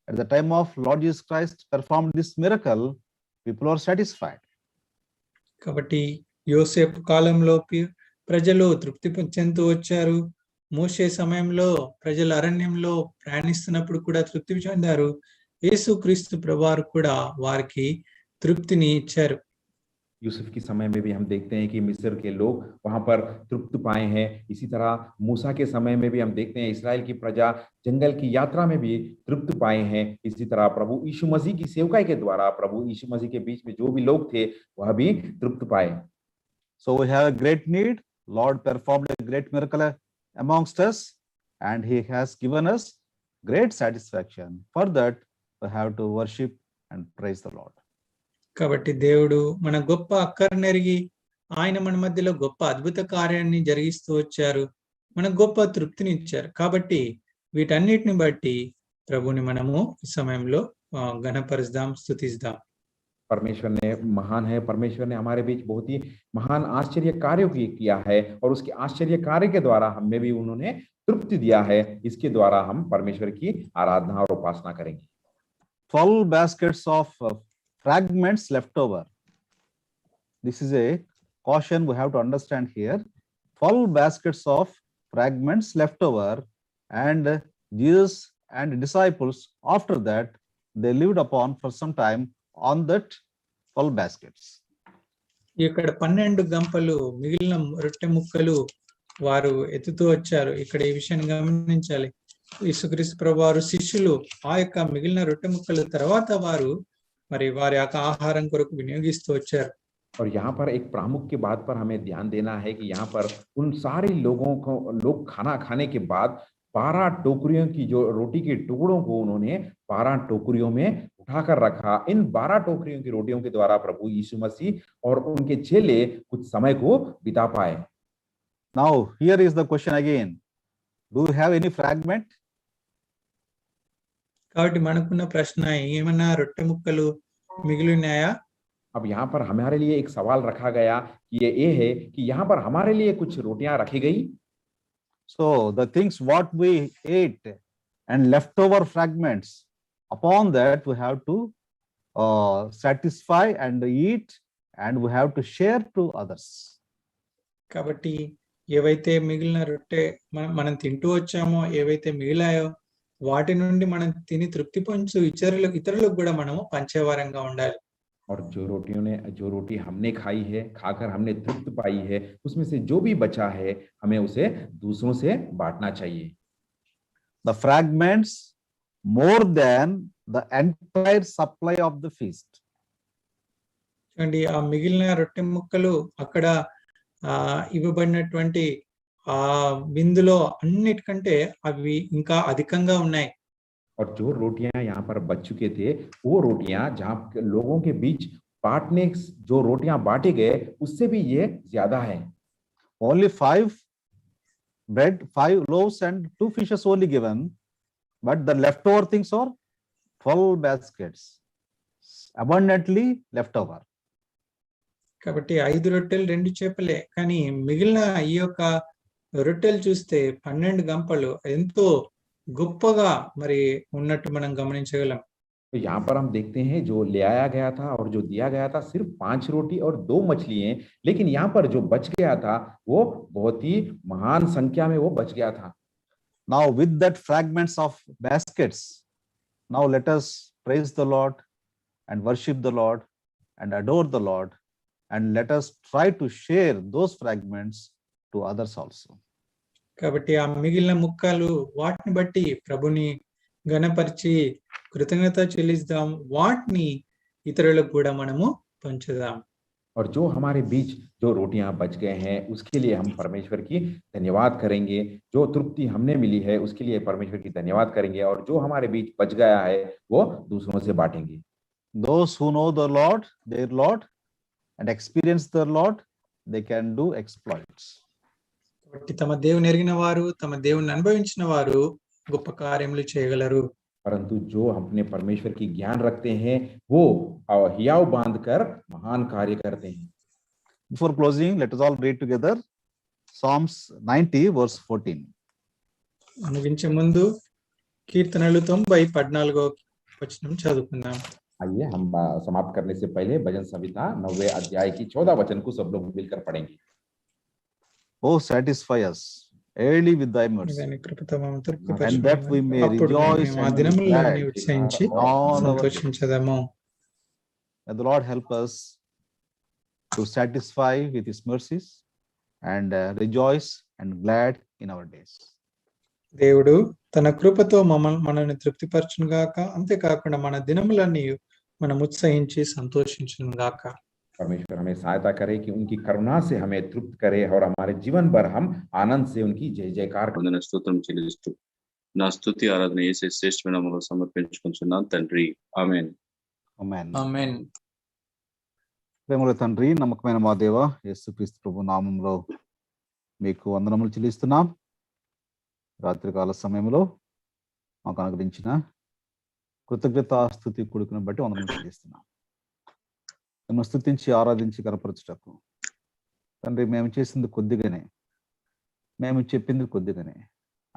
At the time of Lord Jesus Christ performed this miracle, people are satisfied. కాబట్టి యోసేపు కాలంలో ప్రజలు తృప్తి చెందుతూ వచ్చారు. మోషే సమయంలో ప్రజలు అరణ్యంలో ప్రయాణిస్తున్నప్పుడు కూడా తృప్తి చెందారు. యేసుక్రీస్తు ప్రభువారు కూడా వారికి తృప్తిని ఇచ్చారు. यूसुफ के समय में भी हम देखते हैं कि मिस्र के लोग वहां पर तृप्त पाए हैं। इसी तरह मूसा के समय में भी हम देखते हैं इस्राएल की प्रजा जंगल की यात्रा में भी तृप्त पाए हैं। इसी तरह प्रभु यीशु मसीह की सेवकाई के द्वारा प्रभु यीशु मसीह के बीच में जो भी लोग थे वह भी तृप्त पाए। So we have a great need. Lord performed a great miracle amongst us, and he has given us great satisfaction. For that, we have to worship and praise the Lord. కాబట్టి దేవుడు మన గొప్ప అక్కరనెరిగి ఆయన మన మధ్యలో గొప్ప అద్భుత కార్యాన్ని జరిగిస్తూ వచ్చారు. మన గొప్ప తృప్తిని ఇచ్చారు. కాబట్టి వీటన్నిటిని బట్టి ప్రభుని మనము ఈ సమయంలో ఘనపరుద్దాం, స్తుతిద్దాం. परमेश्वर ने महान है। परमेश्वर ने हमारे बीच बहुत ही महान आश्चर्य कार्यों किया है और उसके आश्चर्य कार्य के द्वारा हमें भी उन्होंने तृप्ति दिया है। इसके द्वारा हम परमेश्वर की आराधना और उपासना करेंगे। 12 baskets of fragments left over. This is a caution we have to understand here. 12 baskets of fragments left over, and Jesus and disciples after that they lived upon for some time on that 12 baskets. ఇక్కడ 12 గంపలు మిగిలిన రొట్టె ముక్కలు వారు ఎత్తుతూ వచ్చారు. ఇక్కడ ఈ విషయాన్ని గమనించాలి. యేసుక్రీస్తు ప్రభువారు శిష్యులు ఆ యొక్క మిగిలిన రొట్టె ముక్కల తర్వాత వారు మరి వారి యొక్క ఆహారం కొరకు వినియోగిస్తూ వచ్చారు. और यहाँ पर एक प्रामुख्य बात पर हमें ध्यान देना है कि यहाँ पर उन सारे लोग खाना खाने के बाद 12 टोकरियों की जो रोटी के टुकड़ों को उन्होंने 12 टोकरियों में उठाकर रखा। इन 12 टोकरियों की रोटियों के द्वारा प्रभु यीशु मसीह और उनके चेले कुछ समय को बिता पाए। Now here is the question again. Do you have any fragment? కాబట్టి మనకున్న ప్రశ్న, ఏమైనా రొట్టె ముక్కలు మిగిలి ఉన్నాయా? अब यहाँ पर हमारे लिए एक सवाल रखा गया कि ये है कि यहाँ पर हमारे लिए कुछ रोटियां रखी गई। So the things what we ate and leftover fragments, upon that we have to satisfy and eat, and we have to share to others. కాబట్టి ఏవైతే మిగిలిన రొట్టె మనం తింటూ వచ్చామో, ఏవైతే మిగిలాయో వాటి నుండి మనం తిని తృప్తి పొందు ఇతరులకు కూడా మనము పంచేవారంగా ఉండాలి. और जो रोटी हमने खाई है, खाकर हमने तृप्त पाई है, उसमें से जो भी बचा है हमें उसे दूसरों से बांटना चाहिए। The fragments more than the entire supply of the feast. చూడండి, ఆ మిగిలిన రొట్టె ముక్కలు అక్కడ ఇవ్వబడినటువంటి ఆ విందులో అన్నిటికంటే అవి ఇంకా అధికంగా ఉన్నాయి. और जो रोटियां यहाँ पर बच चुके थे, वो रोटियां जहाँ लोगों के बीच बांटने जो रोटियां बांटे गए उससे भी ये ज्यादा है। Only 5 bread, 5 loaves and 2 fishes only given, but the leftover things are 12 baskets, abundantly leftover. కాబట్టి 5 రొట్టెలు 2 చేపలే, కానీ మిగిలిన ఈ యొక్క రొట్టెలు చూస్తే 12 గంపలు ఎంతో గొప్పగా మరి ఉన్నట్టు మనం గమనించగలం. तो यहाँ पर हम देखते हैं जो ले आया गया था और जो दिया गया था सिर्फ 5 रोटी और 2 मछलियां, लेकिन यहाँ पर जो बच गया था वो बहुत ही महान संख्या में वो बच गया था। Now with that fragments of baskets, now let us praise the Lord and worship the Lord and adore the Lord, and let us try to share those fragments to others also. కాబట్టి ఆ మిగిలిన ముక్కలు వాటిని బట్టి ప్రభుని ఘనపరిచి కృతజ్ఞత చెల్లిద్దాం, వాటిని ఇతరులకు కూడా మనము పంచుదాం. और जो हमारे बीच जो रोटियां बच गए हैं उसके लिए हम परमेश्वर की धन्यवाद करेंगे। जो तृप्ति हमने मिली है उसके लिए परमेश्वर की धन्यवाद करेंगे, और जो हमारे बीच बच गया है वो दूसरों से बांटेंगे। Those who know the Lord, their Lord, and experience the Lord, they can do exploits. కాబట్టి తమ దేవుని ఎరిగిన వారు, తమ దేవుని అనుభవించిన వారు గొప్ప కార్యములు చేయగలరు. परंतु जो अपने परमेश्वर की ज्ञान रखते हैं वो हियाव बांधकर महान कार्य करते हैं। Before closing, let us all read together Psalms 90 verse 14. ముగించే ముందు కీర్తనలు 90:14 వచనం చదువుకుందాం. आइए हम समाप्त करने से पहले भजन संहिता 9वें अध्याय की 14 वचन को सब लोग मिलकर पढ़ेंगे. Oh, satisfy us early with thy mercy, దాని కృపతో మమ్మల్ని and తృప్తిపరచు. that we may అప్పుడు rejoice మేము ఆ and be దినములన్నీ glad ఉత్సహించి in all our days. సంతోషించదము. May the Lord help us to satisfy with his mercies and rejoice and glad in our days. దేవుడు తన కృపతో మనల్ని తృప్తిపరచును గాక, అంతేకాకుండా మన దినములన్నీ మనం ఉత్సహించి సంతోషించును గాక. परमेश्वर हमें सहायता करे कि उनकी करुणा से हमें तृप्त करे और हमारे जीवन भर हम आनंद से उनकी जय जयकार వందన స్తోత్రం చెల్లిస్తూ నా స్తుతి ఆరాధన యేసు శ్రేష్టమైన నామములో సమర్పించుకుంటున్నాను తండ్రి. ఆమేన్. Amen. ఆమేన్. ప్రేమల తండ్రి, నమ్మకమైన మా దేవ యేసుక్రీస్తు ప్రభు నామంలో మీకు వందనములు చెల్లిస్తున్నాం. రాత్రికాల సమయంలో మాకు అనుగ్రహించిన కృతజ్ఞతాస్తుతి కొడుకును బట్టి వందనములు చెల్లిస్తున్నాం. మేము స్తుతించి ఆరాధించి కనపరచుటకు తండ్రి, మేము చేసింది కొద్దిగానే, మేము చెప్పింది కొద్దిగానే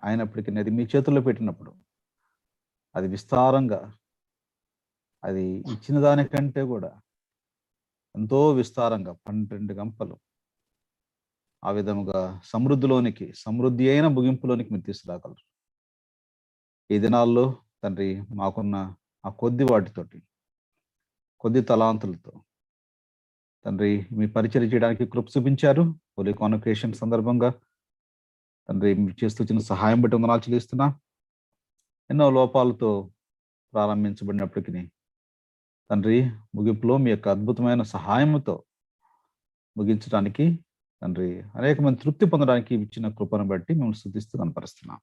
అయినప్పటికీ అది మీ చేతుల్లో పెట్టినప్పుడు అది విస్తారంగా, అది ఇచ్చిన దానికంటే కూడా ఎంతో విస్తారంగా 12 గంపలు ఆ విధముగా సమృద్ధి అయిన ముగింపులోనికి మీరు తీసుకురాగలరు. ఈ దినాల్లో తండ్రి మాకున్న ఆ కొద్ది వాటితోటి, కొద్ది తలాంతులతో తండ్రి మీ పరిచయం చేయడానికి కృప చూపించారు. హోలీ కాన్వకేషన్ సందర్భంగా తండ్రి మీరు చేస్తూ చిన్న సహాయం బట్టి వందనాలు చెల్లిస్తున్నా. ఎన్నో లోపాలతో ప్రారంభించబడినప్పటికీ తండ్రి ముగింపులో మీ యొక్క అద్భుతమైన సహాయంతో ముగించడానికి తండ్రి అనేక మంది తృప్తి పొందడానికి ఇచ్చిన కృపను బట్టి మేము స్తుతిస్తూ కనపరుస్తున్నాం.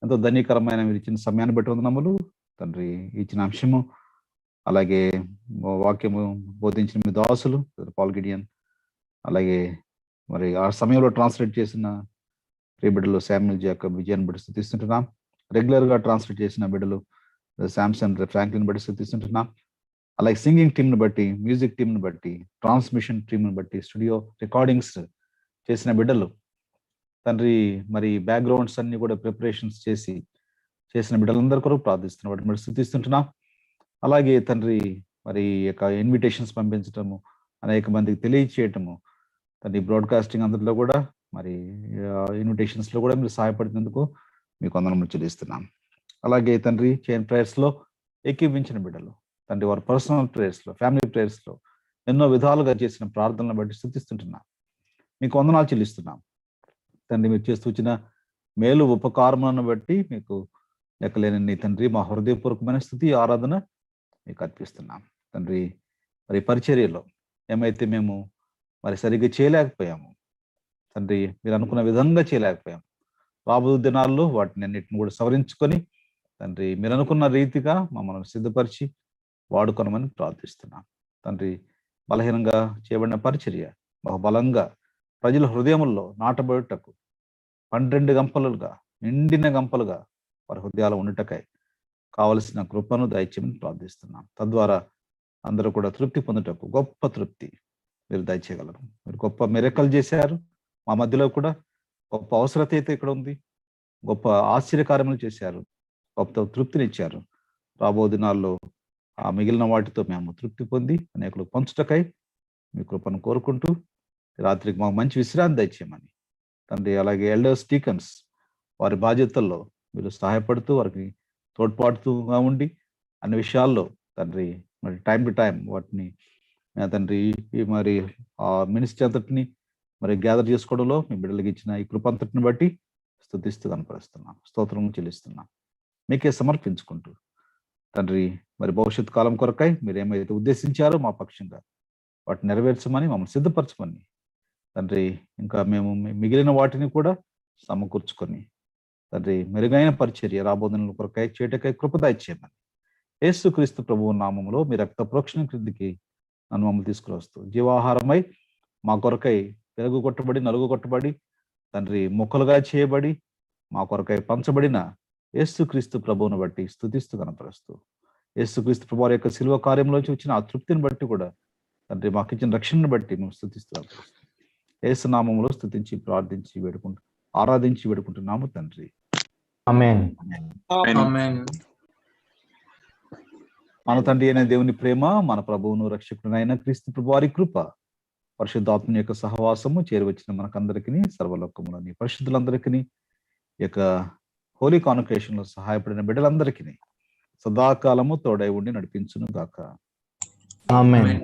ఎంతో ధన్యకరమైన మీరు ఇచ్చిన సమయాన్ని బట్టి వందనములు తండ్రి. ఇచ్చిన అంశము, అలాగే వాక్యము బోధించిన మీ దాసులు పాల్ గిడియన్, అలాగే మరి ఆ సమయంలో ట్రాన్స్లేట్ చేసిన ప్రియ బిడ్డలు శామ్యుల్ జాకబ్ విజయాన్ని బట్టి స్తుతిస్తుంటున్నాం. రెగ్యులర్గా ట్రాన్స్లేట్ చేసిన బిడ్డలు శాంసన్ ఫ్రాంక్లిన్ బట్టి స్తుతిస్తుంటున్నాం. అలాగే సింగింగ్ టీంని బట్టి, మ్యూజిక్ టీంని బట్టి, ట్రాన్స్మిషన్ టీంని బట్టి, స్టూడియో రికార్డింగ్స్ చేసిన బిడ్డలు తండ్రి, మరి బ్యాక్గ్రౌండ్స్ అన్ని కూడా ప్రిపరేషన్స్ చేసిన బిడ్డలందరి కొరకు ప్రార్థిస్తున్నాం, వాటిని బట్టి స్తుతిస్తుంటున్నాం. అలాగే తండ్రి మరి యొక్క ఇన్విటేషన్స్ పంపించటము, అనేక మందికి తెలియచేయటము, తండ్రి బ్రాడ్కాస్టింగ్ అందరిలో కూడా మరి ఇన్విటేషన్స్లో కూడా మీరు సహాయపడినందుకు మీకు వందనములు చెల్లిస్తున్నాం. అలాగే తండ్రి చైన్ ప్రేయర్స్లో ఏకీభించిన బిడ్డలు తండ్రి, వారి పర్సనల్ ప్రేయర్స్లో, ఫ్యామిలీ ప్రేయర్స్లో ఎన్నో విధాలుగా చేసిన ప్రార్థనలను బట్టి స్తుతిస్తుంటున్నాం, మీకు వందనాలు చెల్లిస్తున్నాం. తండ్రి మీరు చేస్తూ వచ్చిన మేలు ఉపకారములను బట్టి మీకు లెక్కలేని తండ్రి మా హృదయపూర్వకమైన స్తుతి ఆరాధన మీకు అర్పిస్తున్నాం. తండ్రి మరి పరిచర్యలో ఏమైతే మేము మరి సరిగ్గా చేయలేకపోయాము తండ్రి, మీరు అనుకున్న విధంగా చేయలేకపోయాము, రాబో దినాల్లో వాటిని అన్నిటిని కూడా సవరించుకొని తండ్రి మీరు అనుకున్న రీతిగా మమ్మల్ని సిద్ధపరిచి వాడుకొనమని ప్రార్థిస్తున్నాం. తండ్రి బలహీనంగా చేయబడిన పరిచర్య బహుబలంగా ప్రజల హృదయముల్లో నాటబడుటకు 12 గంపలుగా, నిండిన గంపలుగా వారి హృదయాలు ఉండుటకై కావలసిన కృపను దయచేయమని ప్రార్థిస్తున్నాం. తద్వారా అందరూ కూడా తృప్తి పొందుటకు గొప్ప తృప్తి మీరు దయచేయగలరు. మీరు గొప్ప మిరకలు చేశారు, మా మధ్యలో కూడా గొప్ప అవసరత అయితే ఇక్కడ ఉంది, గొప్ప ఆశ్చర్యకార్యములు చేశారు, గొప్ప తృప్తినిచ్చారు. రాబో దినాల్లో ఆ మిగిలిన వాటితో మేము తృప్తి పొంది అనేకులు పంచుటకై మీ కృపను కోరుకుంటూ రాత్రికి మాకు మంచి విశ్రాంతి దయచేయమని తండ్రి, అలాగే ఎల్డర్స్ డీకన్స్ వారి బాధ్యతల్లో మీరు సహాయపడుతూ వారికి తోడ్పాటుగా ఉండి అన్ని విషయాల్లో తండ్రి మరి టైం టు టైం వాటిని తండ్రి మరి ఆ మినిస్ట్రీ అంతటిని మరి గ్యాదర్ చేసుకోవడంలో మీ బిడ్డలకి ఇచ్చిన ఈ కృపంతటిని బట్టి స్తుతిస్తూ కనపరుస్తున్నాం, స్తోత్రం చెల్లిస్తున్నాం, మీకే సమర్పించుకుంటూ తండ్రి మరి భవిష్యత్ కాలం కొరకై మీరు ఏమైతే ఉద్దేశించారో మా పక్షంగా వాటిని నెరవేర్చమని మమ్మల్ని సిద్ధపరచమని తండ్రి, ఇంకా మేము మిగిలిన వాటిని కూడా సమకూర్చుకొని తండ్రి మెరుగైన పరిచర్య రాబోదిన కొరకై చేయటకై కృపద ఇచ్చేయమని యేసుక్రీస్తు ప్రభువు నామములో మీ రక్త ప్రోక్షణ క్రిందికి నన్ను మమ్మల్ని తీసుకువస్తూ జీవాహారమై మా కొరకై పెరుగు కొట్టబడి, నలుగు కొట్టబడి తండ్రి ముక్కలుగా చేయబడి మా కొరకై పంచబడిన యేసుక్రీస్తు ప్రభువును బట్టి స్తుతిస్తూ కనపరుస్తూ, యేసుక్రీస్తు ప్రభు వారి యొక్క శిలువ కార్యంలోంచి వచ్చిన ఆ తృప్తిని బట్టి కూడా తండ్రి మాకు ఇచ్చిన రక్షణను బట్టి మేము స్తుతిస్తూ యేసు నామములో స్తుతించి ప్రార్థించి ఆరాధించి వేడుకుంటున్నాము తండ్రి. ఆమేన్. ఆమేన్. మన తండ్రి అయిన దేవుని ప్రేమ, మన ప్రభువును రక్షకుడైన క్రీస్తు ప్రభు వారి కృప, పరిశుద్ధాత్మ యొక్క సహవాసము చేరువచ్చిన మనకందరికీ, సర్వలోకములని పరిశుద్ధులందరికీ, ఈ యొక్క హోలీ కాన్వకేషన్ లో సహాయపడిన బిడ్డలందరికీ సదాకాలము తోడై ఉండి నడిపించును గాక. ఆమేన్.